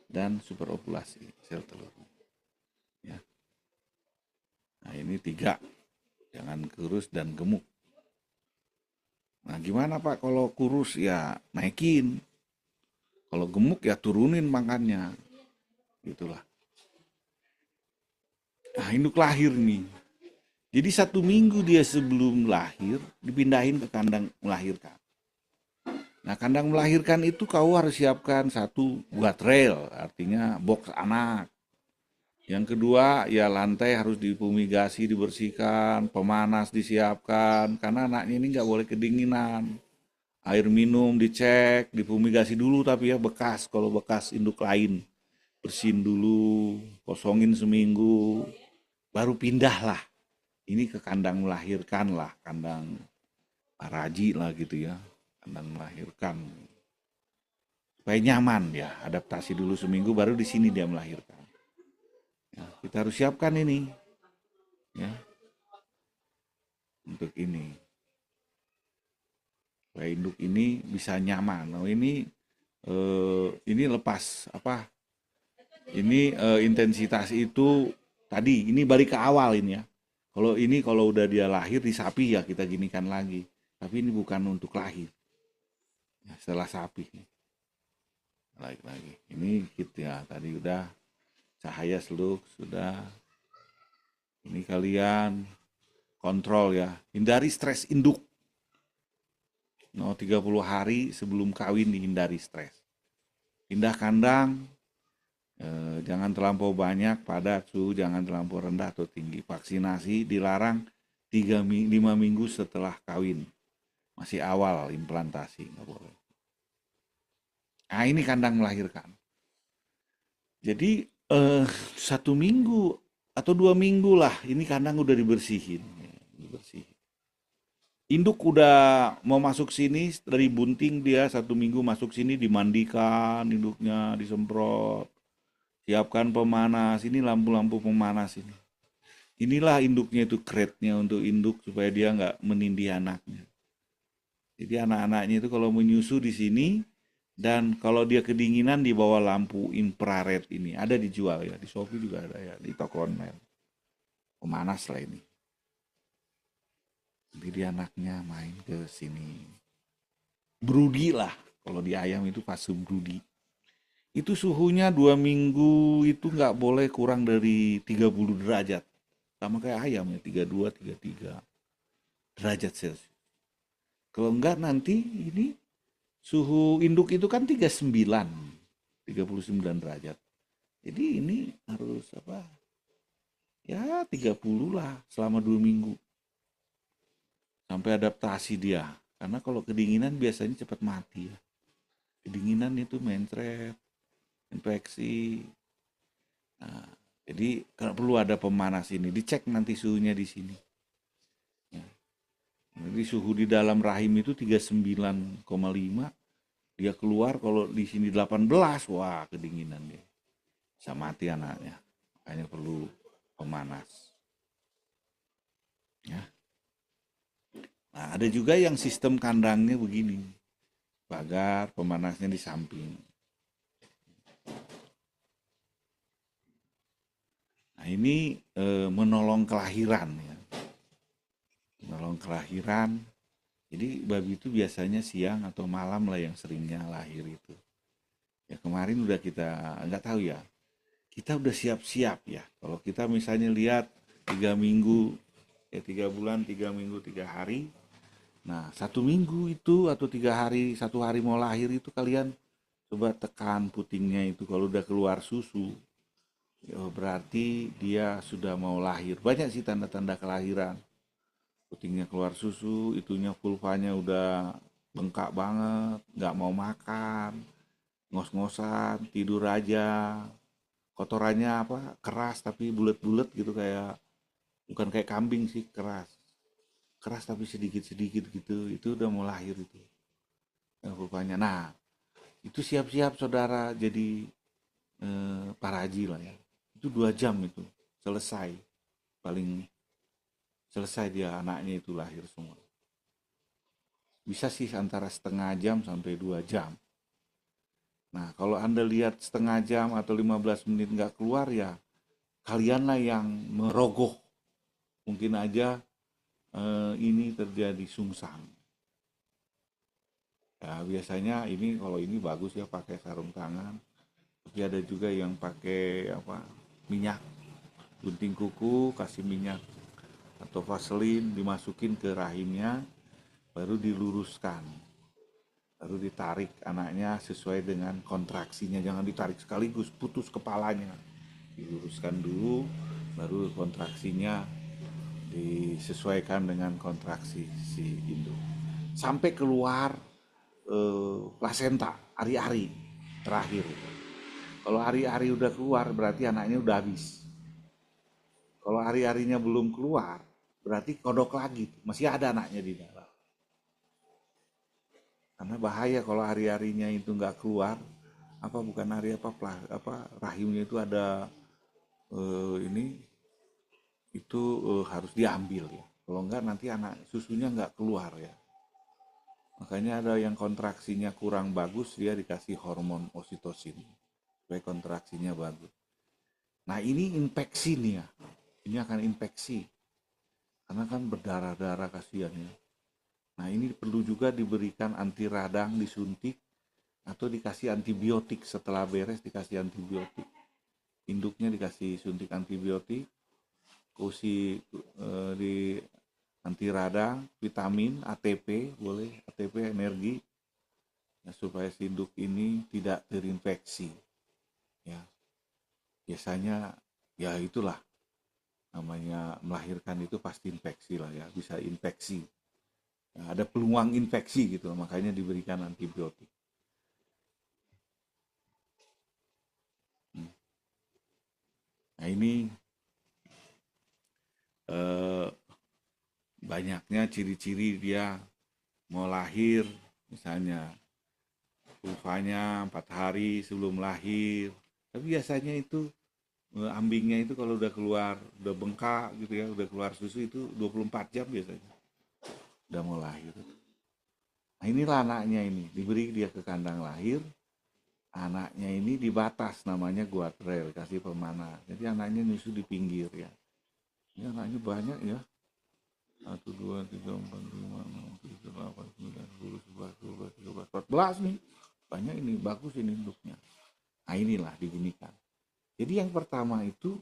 [SPEAKER 1] dan superovulasi sel telurnya. Ya. Nah ini 3. Jangan kurus dan gemuk. Nah gimana Pak kalau kurus ya naikin. Kalau gemuk ya turunin makannya. Gitulah. Nah induk lahir nih. Jadi 1 minggu dia sebelum lahir dipindahin ke kandang melahirkan. Nah kandang melahirkan itu kau harus siapkan 1 buat rail, artinya box anak. Yang kedua, ya lantai harus difumigasi, dibersihkan, pemanas disiapkan, karena anaknya ini nggak boleh kedinginan. Air minum dicek, difumigasi dulu tapi ya bekas, kalau bekas induk lain. Bersihin dulu, kosongin seminggu, baru pindah lah. Ini ke kandang melahirkan lah, kandang paraji lah gitu ya, kandang melahirkan. Supaya nyaman ya, adaptasi dulu seminggu, baru di sini dia melahirkan. Ya, kita harus siapkan ini ya untuk ini supaya induk ini bisa nyaman. Nah ini lepas ini intensitas itu tadi ini balik ke awal ini ya. Kalau udah dia lahir di sapi ya kita ginikan lagi, tapi ini bukan untuk lahir ya, setelah sapi lagi ini gitu ya. Tadi udah cahaya seluk sudah. Ini kalian kontrol ya. Hindari stres induk. 30 hari sebelum kawin dihindari stres. Pindah kandang. Jangan terlampau banyak, padat, suhu jangan terlampau rendah atau tinggi. Vaksinasi dilarang 5 minggu setelah kawin. Masih awal implantasi, nggak boleh. Nah ini kandang melahirkan. Jadi 1 minggu atau 2 minggu lah ini kandang udah dibersihin. Induk udah mau masuk sini dari bunting dia 1 minggu masuk sini dimandikan, induknya disemprot siapkan pemanas, ini lampu-lampu pemanas ini. Inilah induknya itu crate-nya untuk induk supaya dia nggak menindih anaknya. Jadi anak-anaknya itu kalau menyusu di sini, dan kalau dia kedinginan di bawah lampu infrared ini ada dijual ya, di Shopee juga ada ya, di toko online. Pemanas lah ini. Jadi anaknya main ke sini. Broody lah, kalau di ayam itu fase broody. Itu suhunya 2 minggu itu nggak boleh kurang dari 30 derajat. Sama kayak ayam ya, 32, 33 derajat Celcius. Kalau enggak nanti ini suhu induk itu kan 39 derajat. Jadi ini harus apa? Ya 30 lah selama 2 minggu. Sampai adaptasi dia. Karena kalau kedinginan biasanya cepat mati ya. Kedinginan itu mencret, infeksi. Nah, jadi kalau perlu ada pemanas ini, dicek nanti suhunya di sini. Ya. Jadi suhu di dalam rahim itu 39,5, dia keluar kalau di sini 18, wah kedinginan dia. Bisa mati anaknya. Makanya perlu pemanas. Ya. Nah, ada juga yang sistem kandangnya begini. Pagar pemanasnya di samping. Nah, ini menolong kelahiran ya. Menolong kelahiran. Jadi babi itu biasanya siang atau malam lah yang seringnya lahir itu. Ya kemarin udah kita nggak tahu ya. Kita udah siap-siap ya. Kalau kita misalnya lihat 3 minggu, 3 bulan, 3 minggu, 3 hari. Nah 1 minggu itu atau 3 hari, 1 hari mau lahir itu kalian coba tekan putingnya itu. Kalau udah keluar susu, ya berarti dia sudah mau lahir. Banyak sih tanda-tanda kelahiran. Putingnya keluar susu, itunya vulvanya udah bengkak banget, nggak mau makan, ngos-ngosan, tidur aja, kotorannya apa keras tapi bulat-bulat gitu, kayak bukan kayak kambing sih, keras tapi sedikit-sedikit gitu, itu udah mau lahir itu vulvanya. Nah itu siap-siap saudara jadi paraji lah ya, itu 2 jam itu selesai, paling selesai dia anaknya itu lahir semua. Bisa sih antara setengah jam sampai 2 jam. Nah kalau Anda lihat setengah jam atau 15 menit nggak keluar ya kalianlah yang merogoh. Mungkin aja ini terjadi sungsang. Ya biasanya ini kalau ini bagus ya pakai sarung tangan. Tapi ada juga yang pakai apa, minyak, gunting kuku, kasih minyak atau vaselin, dimasukin ke rahimnya, baru diluruskan, baru ditarik anaknya sesuai dengan kontraksinya. Jangan ditarik sekaligus, putus kepalanya, diluruskan dulu, baru kontraksinya disesuaikan dengan kontraksi si induk sampai keluar plasenta, ari-ari terakhir. Kalau ari-ari udah keluar berarti anaknya udah habis. Kalau ari-arinya belum keluar berarti kodok lagi, masih ada anaknya di dalam. Karena bahaya kalau ari-arinya itu nggak keluar, apa bukan ari apa rahimnya itu ada ini itu harus diambil ya. Kalau enggak nanti anak susunya nggak keluar ya. Makanya ada yang kontraksinya kurang bagus, dia dikasih hormon oksitosin supaya kontraksinya bagus. Nah ini infeksi nih ya, ini akan infeksi karena kan berdarah-darah kasihan ya. Nah ini perlu juga diberikan anti radang, disuntik atau dikasih antibiotik. Setelah beres dikasih antibiotik, induknya dikasih suntik antibiotik, usi di anti radang, vitamin, ATP, boleh ATP energi ya, supaya si induk ini tidak terinfeksi ya. Biasanya ya itulah namanya melahirkan itu pasti infeksi lah ya, bisa infeksi ya, ada peluang infeksi gitu, makanya diberikan antibiotik. Nah ini banyaknya ciri-ciri dia mau lahir, misalnya vulvanya 4 hari sebelum lahir, Tapi biasanya itu ambingnya itu kalau udah keluar, udah bengkak gitu ya, udah keluar susu itu 24 jam biasanya udah mau lahir. Nah inilah anaknya ini, diberi dia ke kandang lahir, anaknya ini dibatas namanya guardrail, kasih pemana. Jadi anaknya nyusu di pinggir ya. Ini anaknya banyak ya. 1, 2, 3, 4, 5, 6, 7, 8, 9, 10, 11, 12, 13, 14 nih. Banyak ini, bagus ini induknya. Nah inilah diginikan. Jadi yang pertama itu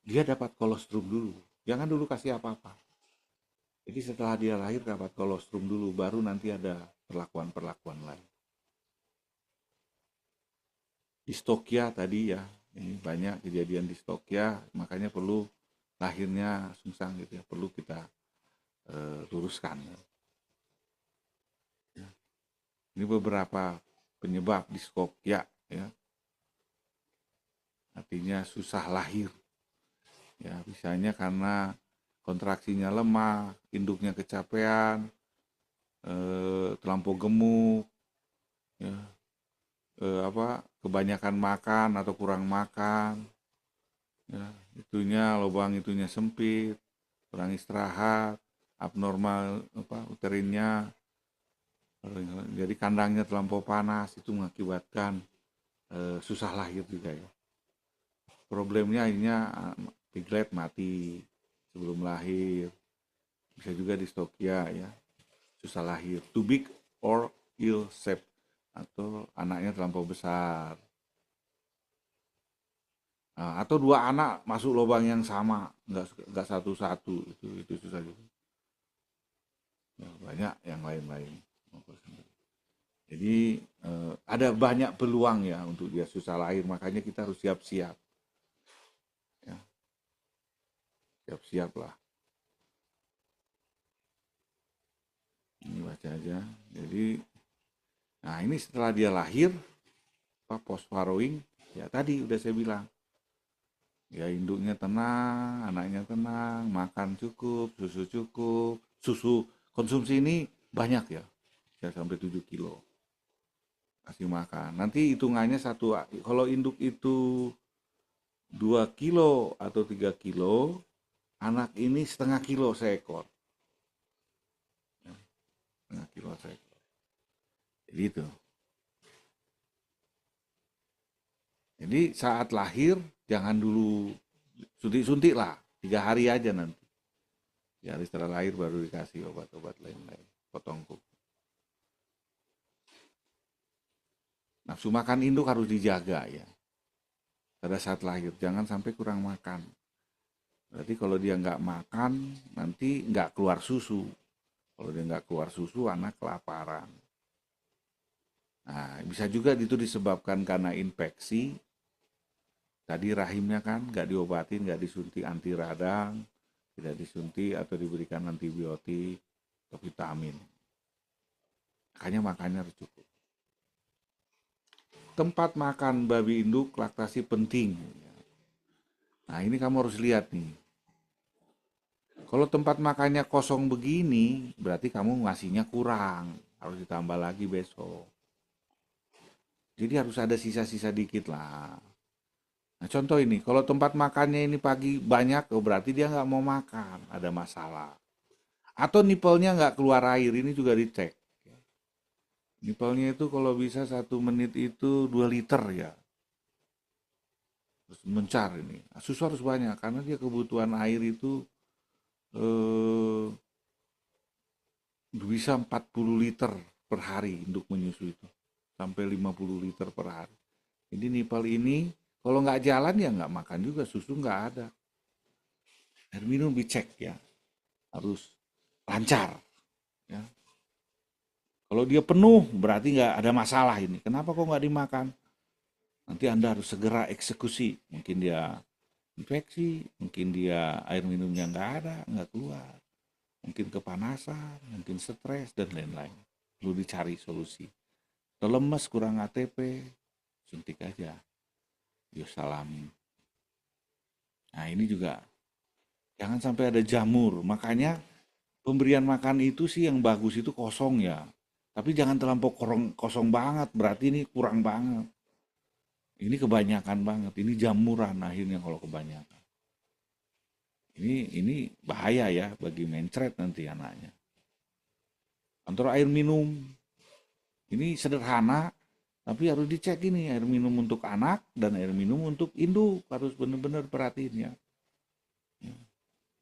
[SPEAKER 1] dia dapat kolostrum dulu. Jangan dulu kasih apa-apa. Jadi setelah dia lahir dapat kolostrum dulu, baru nanti ada perlakuan-perlakuan lain. Di Stokia tadi ya, ini banyak kejadian di Stokia, makanya perlu lahirnya sungsang gitu ya, perlu kita luruskan. Ya. Ini beberapa penyebab di Stokia ya. Artinya susah lahir. Ya, misalnya karena kontraksinya lemah, induknya kecapean, terlampau gemuk, ya, kebanyakan makan atau kurang makan, ya, lubang itunya sempit, kurang istirahat, abnormal uterinnya, jadi kandangnya terlampau panas, itu mengakibatkan susah lahir juga ya. Problemnya akhirnya piglet mati sebelum lahir, bisa juga distokia ya, susah lahir, too big or ill shape, atau anaknya terlampau besar, atau 2 anak masuk lubang yang sama, nggak satu-satu, itu susah juga. Ya, banyak yang lain-lain. Jadi ada banyak peluang ya untuk dia susah lahir, makanya kita harus siap-siap. Ya. Siap-siap lah. Ini baca aja. Jadi, nah ini setelah dia lahir, post farrowing, ya tadi udah saya bilang, ya induknya tenang, anaknya tenang, makan cukup, susu cukup, susu konsumsi ini banyak ya, bisa sampai 7 kilo. Kasih makan. Nanti hitungannya kalau induk itu 2 kilo atau 3 kilo, anak ini setengah kilo seekor. Setengah kilo seekor. Jadi itu. Jadi saat lahir, jangan dulu suntik-suntik lah. 3 hari aja nanti. 3 hari setelah lahir baru dikasih obat-obat lain-lain. Potong kuku. Nafsu makan induk harus dijaga ya. Pada saat lahir, jangan sampai kurang makan. Berarti kalau dia nggak makan, nanti nggak keluar susu. Kalau dia nggak keluar susu, anak kelaparan. Nah, bisa juga itu disebabkan karena infeksi. Tadi rahimnya kan nggak diobatin, nggak disuntik anti radang, tidak disuntik atau diberikan antibiotik atau vitamin. Makanya makannya harus cukup. Tempat makan babi induk laktasi penting. Nah ini kamu harus lihat nih. Kalau tempat makannya kosong begini, berarti kamu ngasihnya kurang. Harus ditambah lagi besok. Jadi harus ada sisa-sisa dikit lah. Nah contoh ini, kalau tempat makannya ini pagi banyak, berarti dia nggak mau makan, ada masalah. Atau nipelnya nggak keluar air, ini juga dicek. Nipelnya itu kalau bisa 1 menit itu 2 liter ya. Terus mencar ini. Susu harus banyak, karena dia kebutuhan air itu bisa 40 liter per hari induk menyusui itu. Sampai 50 liter per hari. Jadi nipel ini kalau nggak jalan ya nggak makan juga, susu nggak ada. Air minum dicek ya, harus lancar. Ya. Kalau dia penuh berarti nggak ada masalah ini. Kenapa kok nggak dimakan? Nanti Anda harus segera eksekusi. Mungkin dia infeksi, mungkin dia air minumnya nggak ada, nggak keluar. Mungkin kepanasan, mungkin stres, dan lain-lain. Perlu dicari solusi. Kalau lemes, kurang ATP, suntik aja. Salami. Nah ini juga jangan sampai ada jamur. Makanya pemberian makan itu sih yang bagus itu kosong ya. Tapi jangan terlampau kosong banget, berarti ini kurang banget. Ini kebanyakan banget. Ini jamuran akhirnya kalau kebanyakan. Ini bahaya ya bagi mencret nanti anaknya. Antara air minum. Ini sederhana, tapi harus dicek ini air minum untuk anak dan air minum untuk induk. Harus benar-benar perhatiin ya.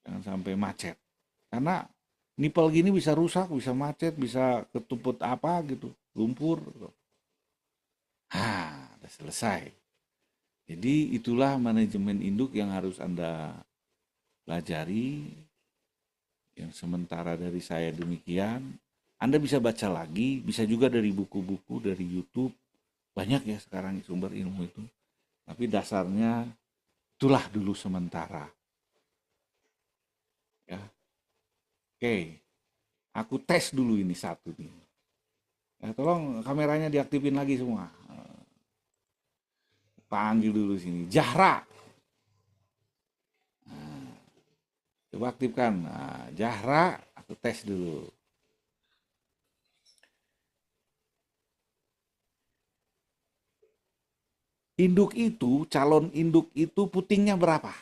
[SPEAKER 1] Jangan sampai macet. Karena nipel gini bisa rusak, bisa macet, bisa ketumput apa gitu, lumpur. Udah selesai. Jadi itulah manajemen induk yang harus Anda pelajari. Yang sementara dari saya demikian. Anda bisa baca lagi, bisa juga dari buku-buku, dari YouTube. Banyak ya sekarang sumber ilmu itu. Tapi dasarnya itulah dulu sementara. Ya. Oke, aku tes dulu ini satu nih. Ya, tolong kameranya diaktifin lagi semua. Panggil dulu sini, Zahra. Coba aktifkan. Zahra, aku tes dulu. Induk itu, calon induk itu putingnya berapa?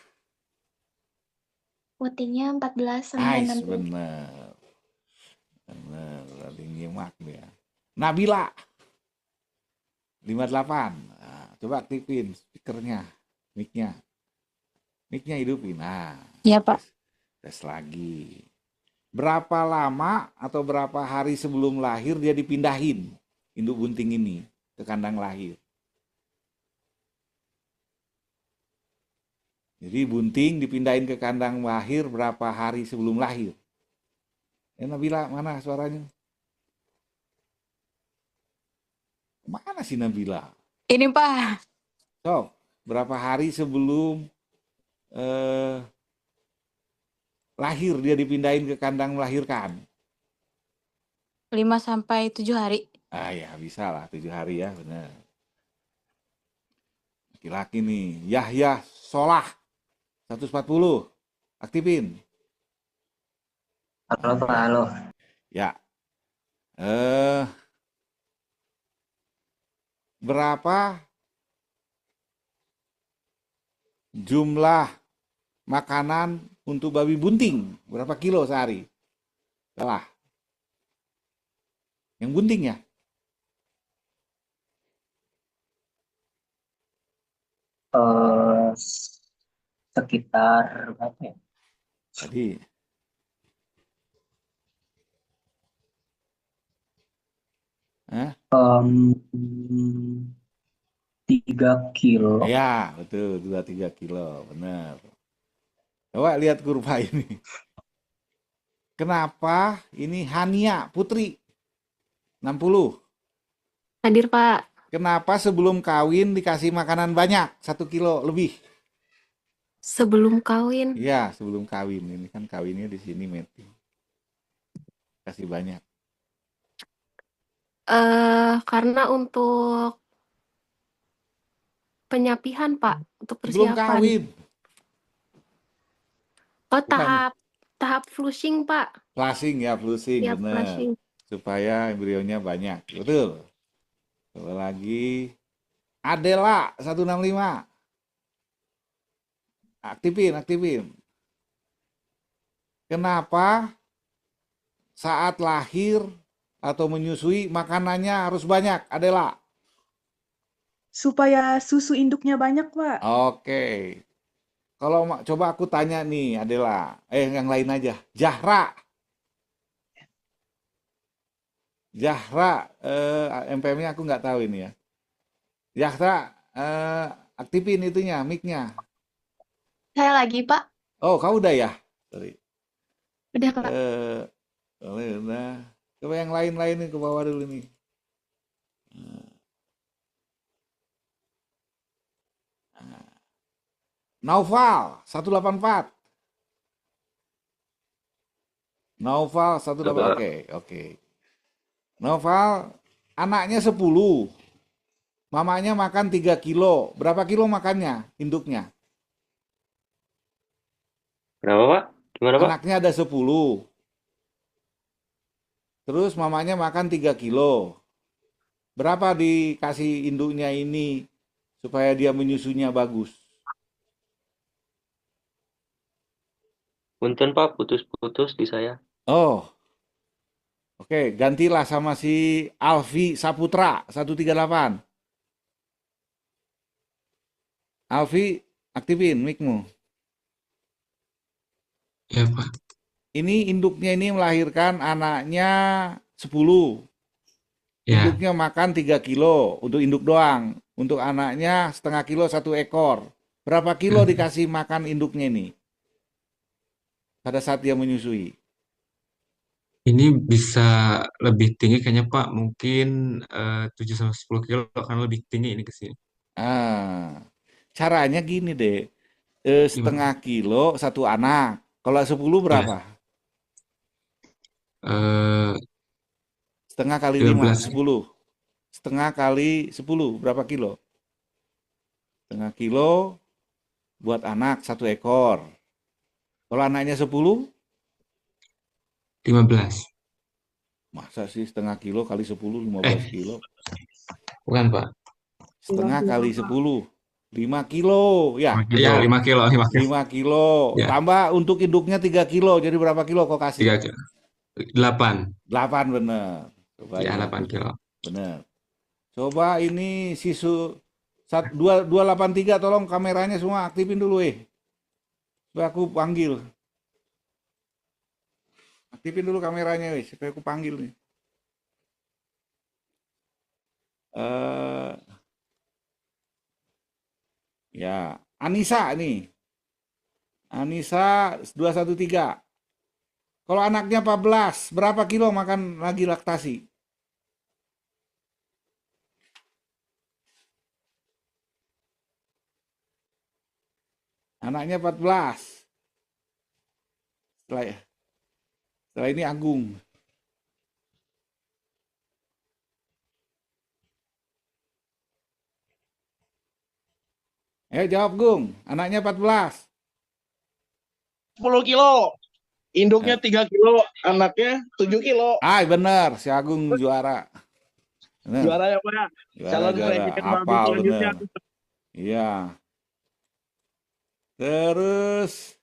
[SPEAKER 6] Putingnya 14 sampai 16.
[SPEAKER 1] Bener. Bener, berarti nyimak dia. Nabila, 58. Coba aktifin speakernya, mic-nya. Mic-nya hidupin.
[SPEAKER 6] Iya, Pak.
[SPEAKER 1] Tes lagi. Berapa lama atau berapa hari sebelum lahir dia dipindahin induk bunting ini ke kandang lahir? Jadi bunting dipindahin ke kandang lahir berapa hari sebelum lahir? Nabila, mana suaranya? Mana sih Nabila?
[SPEAKER 6] Ini, Pak.
[SPEAKER 1] So, berapa hari sebelum lahir dia dipindahin ke kandang melahirkan?
[SPEAKER 6] 5 sampai 7 hari.
[SPEAKER 1] Ya bisa lah 7 hari ya, benar. Laki-laki nih, Yahya Solah 140. Aktifin.
[SPEAKER 4] Halo Pak, halo.
[SPEAKER 1] Ya. Berapa jumlah makanan untuk babi bunting? Berapa kilo sehari? Salah. Yang bunting ya?
[SPEAKER 4] Sekitar berapa ya?
[SPEAKER 1] Tadi
[SPEAKER 4] 3 kilo.
[SPEAKER 1] ya, betul, 2-3 kilo, benar. Coba lihat kurva ini. Kenapa ini Hania Putri 60?
[SPEAKER 6] Hadir, Pak.
[SPEAKER 1] Kenapa sebelum kawin dikasih makanan banyak, 1 kilo lebih?
[SPEAKER 6] Sebelum kawin.
[SPEAKER 1] Iya, sebelum kawin. Ini kan kawinnya di sini, Meti. Kasih banyak.
[SPEAKER 6] Karena untuk penyapihan, Pak, untuk
[SPEAKER 1] Sebelum
[SPEAKER 6] persiapan.
[SPEAKER 1] kawin.
[SPEAKER 6] Oh,
[SPEAKER 1] Bukan.
[SPEAKER 6] tahap flushing, Pak.
[SPEAKER 1] Flushing ya, flushing,
[SPEAKER 6] Ya,
[SPEAKER 1] benar.
[SPEAKER 6] flushing.
[SPEAKER 1] Supaya embrionya banyak. Betul. Coba lagi. Adela 165. Aktifin. Kenapa saat lahir atau menyusui makanannya harus banyak, Adela?
[SPEAKER 5] Supaya susu induknya banyak, Pak.
[SPEAKER 1] Oke. Kalau coba aku tanya nih, Adela. Yang lain aja. Zahra, MPM-nya aku nggak tahu ini ya. Zahra, aktifin itunya, mic-nya.
[SPEAKER 6] Saya lagi, Pak.
[SPEAKER 1] Oh, kau udah ya? Sorry.
[SPEAKER 6] Udah, Pak.
[SPEAKER 1] Udah. Coba yang lain-lain nih ke bawah dulu nih. Naufal 184. Naufal 184. Oke. Naufal anaknya 10. Mamanya makan 3 kilo. Berapa kilo makannya induknya?
[SPEAKER 3] Berapa, Pak? Gimana, Pak?
[SPEAKER 1] Anaknya ada 10. Terus mamanya makan 3 kilo. Berapa dikasih induknya ini supaya dia menyusunya bagus?
[SPEAKER 3] Punten Pak, putus-putus di saya.
[SPEAKER 1] Oh, oke, gantilah sama si Alfi Saputra 138. Alfi, aktifin mic-mu.
[SPEAKER 7] Ya, Pak.
[SPEAKER 1] Ini induknya ini melahirkan anaknya 10.
[SPEAKER 7] Ya.
[SPEAKER 1] Induknya makan 3 kilo untuk induk doang. Untuk anaknya setengah kilo 1 ekor. Berapa kilo dikasih makan induknya ini? Pada saat dia menyusui.
[SPEAKER 7] Ini bisa lebih tinggi kayaknya, Pak. Mungkin 7 sampai 10 kilo akan lebih tinggi ini ke sini.
[SPEAKER 1] Ah, caranya gini deh.
[SPEAKER 7] Gimana?
[SPEAKER 1] Setengah kilo 1 anak. Kalau 10
[SPEAKER 7] Ya.
[SPEAKER 1] berapa?
[SPEAKER 7] Eh,
[SPEAKER 1] Setengah kali 5,
[SPEAKER 7] 15.
[SPEAKER 1] 10. Setengah kali 10, berapa kilo? Setengah kilo buat anak 1 ekor. Kalau anaknya 10,
[SPEAKER 7] 15.
[SPEAKER 1] masa sih setengah kilo kali 10, 15 kilo?
[SPEAKER 7] Bukan, Pak.
[SPEAKER 1] Setengah kali 10, 5 kilo. Ya,
[SPEAKER 7] 5 kilo. Ya, 5 kilo. 5 kilo.
[SPEAKER 1] 5 kilo.
[SPEAKER 7] Ya,
[SPEAKER 1] Tambah untuk induknya 3 kilo. Jadi berapa kilo kau
[SPEAKER 7] 3
[SPEAKER 1] kasih?
[SPEAKER 7] kilo. 8.
[SPEAKER 1] 8 bener. Coba
[SPEAKER 7] Ya,
[SPEAKER 1] ini.
[SPEAKER 7] 8 kilo.
[SPEAKER 1] Bener. Coba ini sisu 283 tolong kameranya semua aktifin dulu supaya aku panggil. Aktifin dulu kameranya supaya aku panggil nih. Ya, Anissa nih. Anissa 213. Kalau anaknya 14, berapa kilo makan lagi laktasi? Anaknya 14. Setelah ini Agung. Ayo jawab Gung, anaknya 14.
[SPEAKER 8] 10 kilo. Induknya 3 kilo, anaknya 7 kilo.
[SPEAKER 1] Bener, si Agung juara. Bener.
[SPEAKER 8] Juara ya, Pak. Calon presiden baru
[SPEAKER 1] Apal
[SPEAKER 8] selanjutnya.
[SPEAKER 1] bener. Iya. Terus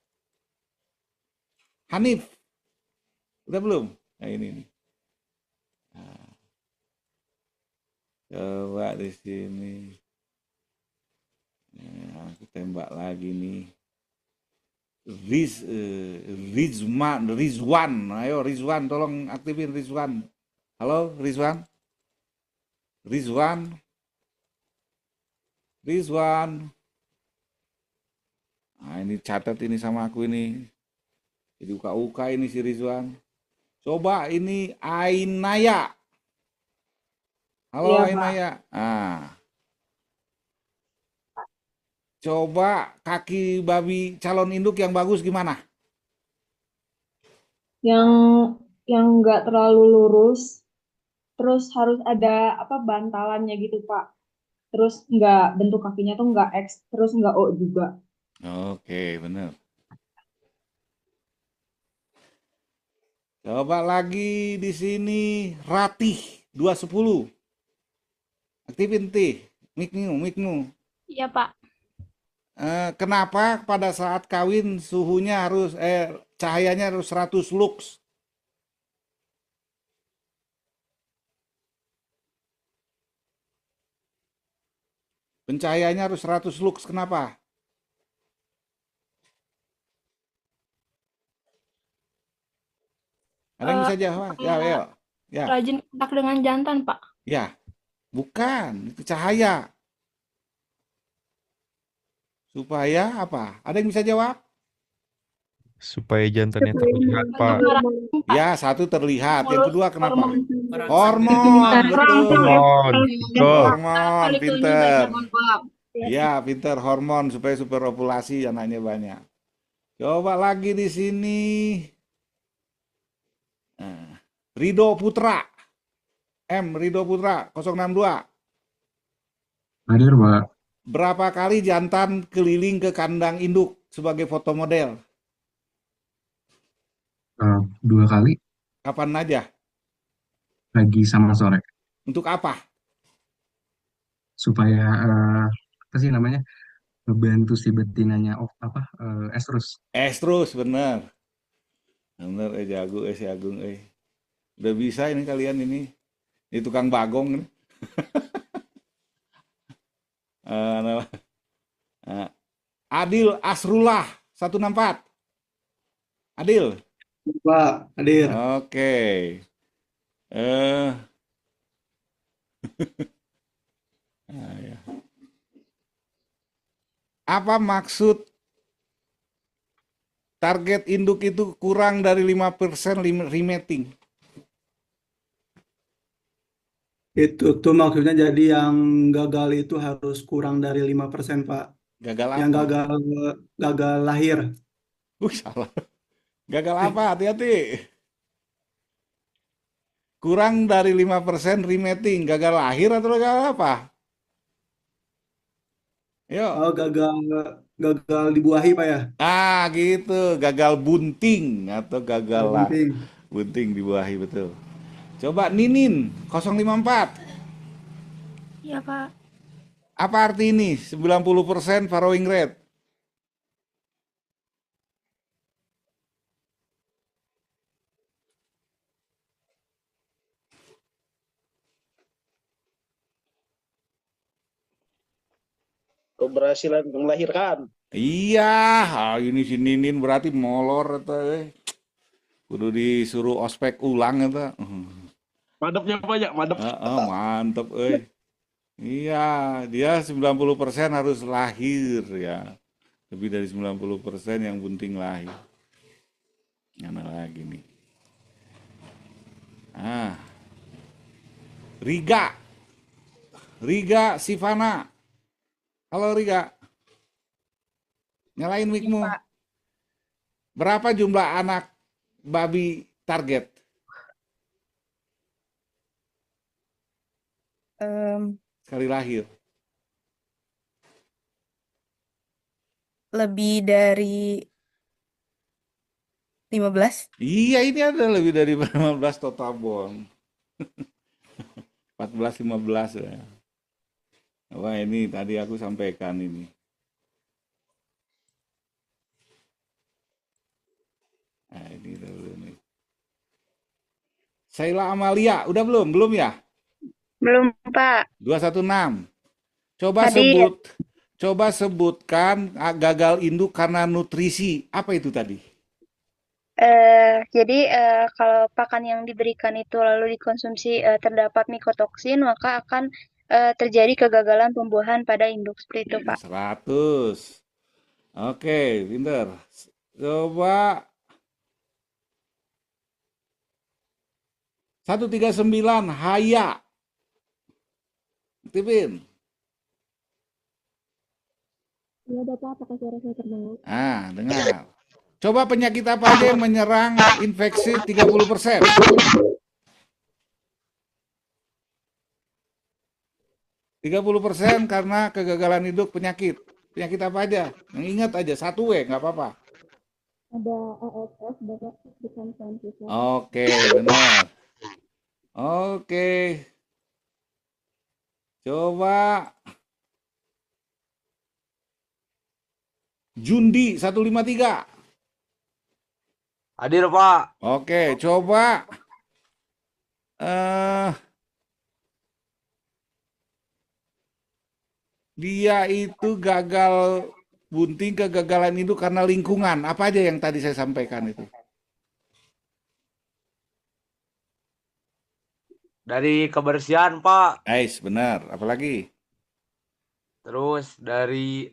[SPEAKER 1] Hanif. Udah belum? Nah ini nih. Nah, coba di sini. Nah, aku tembak lagi nih. Rizwan. Ayo Rizwan, tolong aktifin Rizwan. Halo Rizwan. Rizwan. Nah ini catat ini sama aku ini. Jadi uka-uka ini si Rizwan. Coba ini Ainaya. Halo Ainaya. Coba kaki babi calon induk yang bagus gimana?
[SPEAKER 9] Yang nggak terlalu lurus, terus harus ada bantalannya gitu Pak. Terus nggak bentuk kakinya tuh nggak X, terus nggak O juga.
[SPEAKER 1] Oke, bener. Coba lagi di sini Ratih 210. Aktifin mic-mu.
[SPEAKER 6] Iya, Pak.
[SPEAKER 1] Kenapa pada saat kawin suhunya harus cahayanya harus 100 lux? Pencahayaannya harus 100 lux. Kenapa? Ada yang bisa jawab? Ya.
[SPEAKER 6] Rajin kontak dengan jantan, Pak.
[SPEAKER 1] Ya. Bukan, itu cahaya. Supaya apa? Ada yang bisa jawab?
[SPEAKER 10] Supaya jantannya terlihat, Pak.
[SPEAKER 1] Ya, satu terlihat. Yang kedua kenapa?
[SPEAKER 6] Hormon.
[SPEAKER 1] Hormon, betul. Hormon,
[SPEAKER 6] Kali
[SPEAKER 1] pinter.
[SPEAKER 6] kelinci Pak.
[SPEAKER 1] Ya, pinter hormon supaya super populasi anaknya banyak. Coba lagi di sini. Rido Putra. Rido Putra 062.
[SPEAKER 7] Hadir, Pak.
[SPEAKER 1] Berapa kali jantan keliling ke kandang induk sebagai foto model?
[SPEAKER 7] 2 kali,
[SPEAKER 1] Kapan aja?
[SPEAKER 7] pagi sama sore.
[SPEAKER 1] Untuk apa?
[SPEAKER 7] Supaya
[SPEAKER 11] apa sih namanya, ngebantu si betinanya estrus.
[SPEAKER 1] Terus bener. Bener, jago si Agung, udah bisa ini kalian ini tukang bagong nih. Nama- eh, Adil Asrullah 164. Adil.
[SPEAKER 8] Pak, hadir.
[SPEAKER 1] Oke. Eh. Ya. Apa maksud target induk itu kurang dari 5% remating?
[SPEAKER 12] Itu tuh maksudnya jadi yang gagal itu harus kurang dari 5%, Pak.
[SPEAKER 1] Gagal
[SPEAKER 12] Yang
[SPEAKER 1] apa?
[SPEAKER 12] gagal lahir.
[SPEAKER 1] Salah. Gagal apa? Hati-hati. Kurang dari 5% remating. Gagal lahir atau gagal apa? Yuk.
[SPEAKER 12] Oh, gagal dibuahi, Pak ya?
[SPEAKER 1] Gitu. Gagal bunting atau gagal
[SPEAKER 12] Bunting.
[SPEAKER 1] bunting dibuahi, betul. Coba Ninin 054.
[SPEAKER 6] Iya, Pak.
[SPEAKER 1] Apa arti ini? 90% farrowing rate.
[SPEAKER 8] Keberhasilan melahirkan.
[SPEAKER 1] Iya, ini si Ninin berarti molor atau kudu disuruh ospek ulang itu.
[SPEAKER 8] Madepnya banyak, madep.
[SPEAKER 1] Mantep, Iya, dia 90% harus lahir ya. Lebih dari 90% yang bunting lahir. Mana lagi nih? Riga Sivana. Halo Riga. Nyalain mic-mu. Berapa jumlah anak babi target? Sekali lahir.
[SPEAKER 5] Lebih dari 15.
[SPEAKER 1] Iya, ini ada lebih dari 15 total bond. 14-15 ya. Wah, ini tadi aku sampaikan ini. Nah, ini dulu nih. Sheila Amalia, udah belum? Belum ya?
[SPEAKER 6] Belum, Pak.
[SPEAKER 1] 216. Coba
[SPEAKER 6] Hadir.
[SPEAKER 1] sebutkan gagal induk karena nutrisi. Apa itu tadi?
[SPEAKER 6] Jadi kalau pakan yang diberikan itu lalu dikonsumsi terdapat mikotoksin, maka akan terjadi kegagalan pembuahan pada induk seperti itu, Pak.
[SPEAKER 1] 100. Oke, pinter. Coba 139 Haya. Tipin.
[SPEAKER 9] Iya, Bapak, apakah suara saya terdengar?
[SPEAKER 1] Dengar. Coba penyakit apa aja yang menyerang infeksi 30%? 30% karena kegagalan induk penyakit. Penyakit apa aja? Yang ingat aja, satu nggak apa-apa.
[SPEAKER 9] Ada ASF, Bapak, bukan transfusi.
[SPEAKER 1] Oke, benar. Oke. Coba Jundi 153.
[SPEAKER 13] Hadir, Pak.
[SPEAKER 1] Oke, coba dia itu gagal bunting, kegagalan itu karena lingkungan. Apa aja yang tadi saya sampaikan itu?
[SPEAKER 13] Dari kebersihan, Pak.
[SPEAKER 1] Benar. Apalagi?
[SPEAKER 13] Terus dari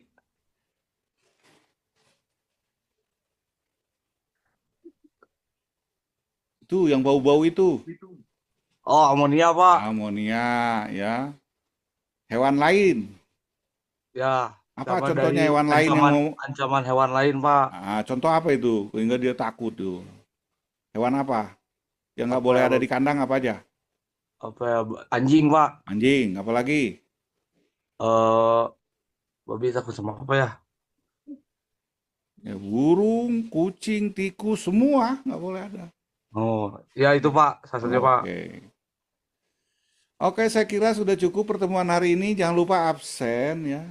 [SPEAKER 1] itu yang bau-bau itu.
[SPEAKER 13] Oh, amonia, Pak.
[SPEAKER 1] Amonia, ya. Hewan lain.
[SPEAKER 13] Ya.
[SPEAKER 1] Apa
[SPEAKER 13] sama
[SPEAKER 1] contohnya
[SPEAKER 13] dari
[SPEAKER 1] hewan lain yang mau
[SPEAKER 13] ancaman hewan lain, Pak.
[SPEAKER 1] contoh apa itu? Sehingga dia takut tuh. Hewan apa? Yang nggak boleh ada di kandang apa aja?
[SPEAKER 13] Apa ya? Anjing, Pak.
[SPEAKER 1] Anjing, apalagi?
[SPEAKER 13] Babi takut sama apa ya?
[SPEAKER 1] Ya, burung, kucing, tikus, semua nggak boleh ada.
[SPEAKER 13] Oh, ya itu Pak, satunya Pak.
[SPEAKER 1] Oke, saya kira sudah cukup pertemuan hari ini. Jangan lupa absen ya.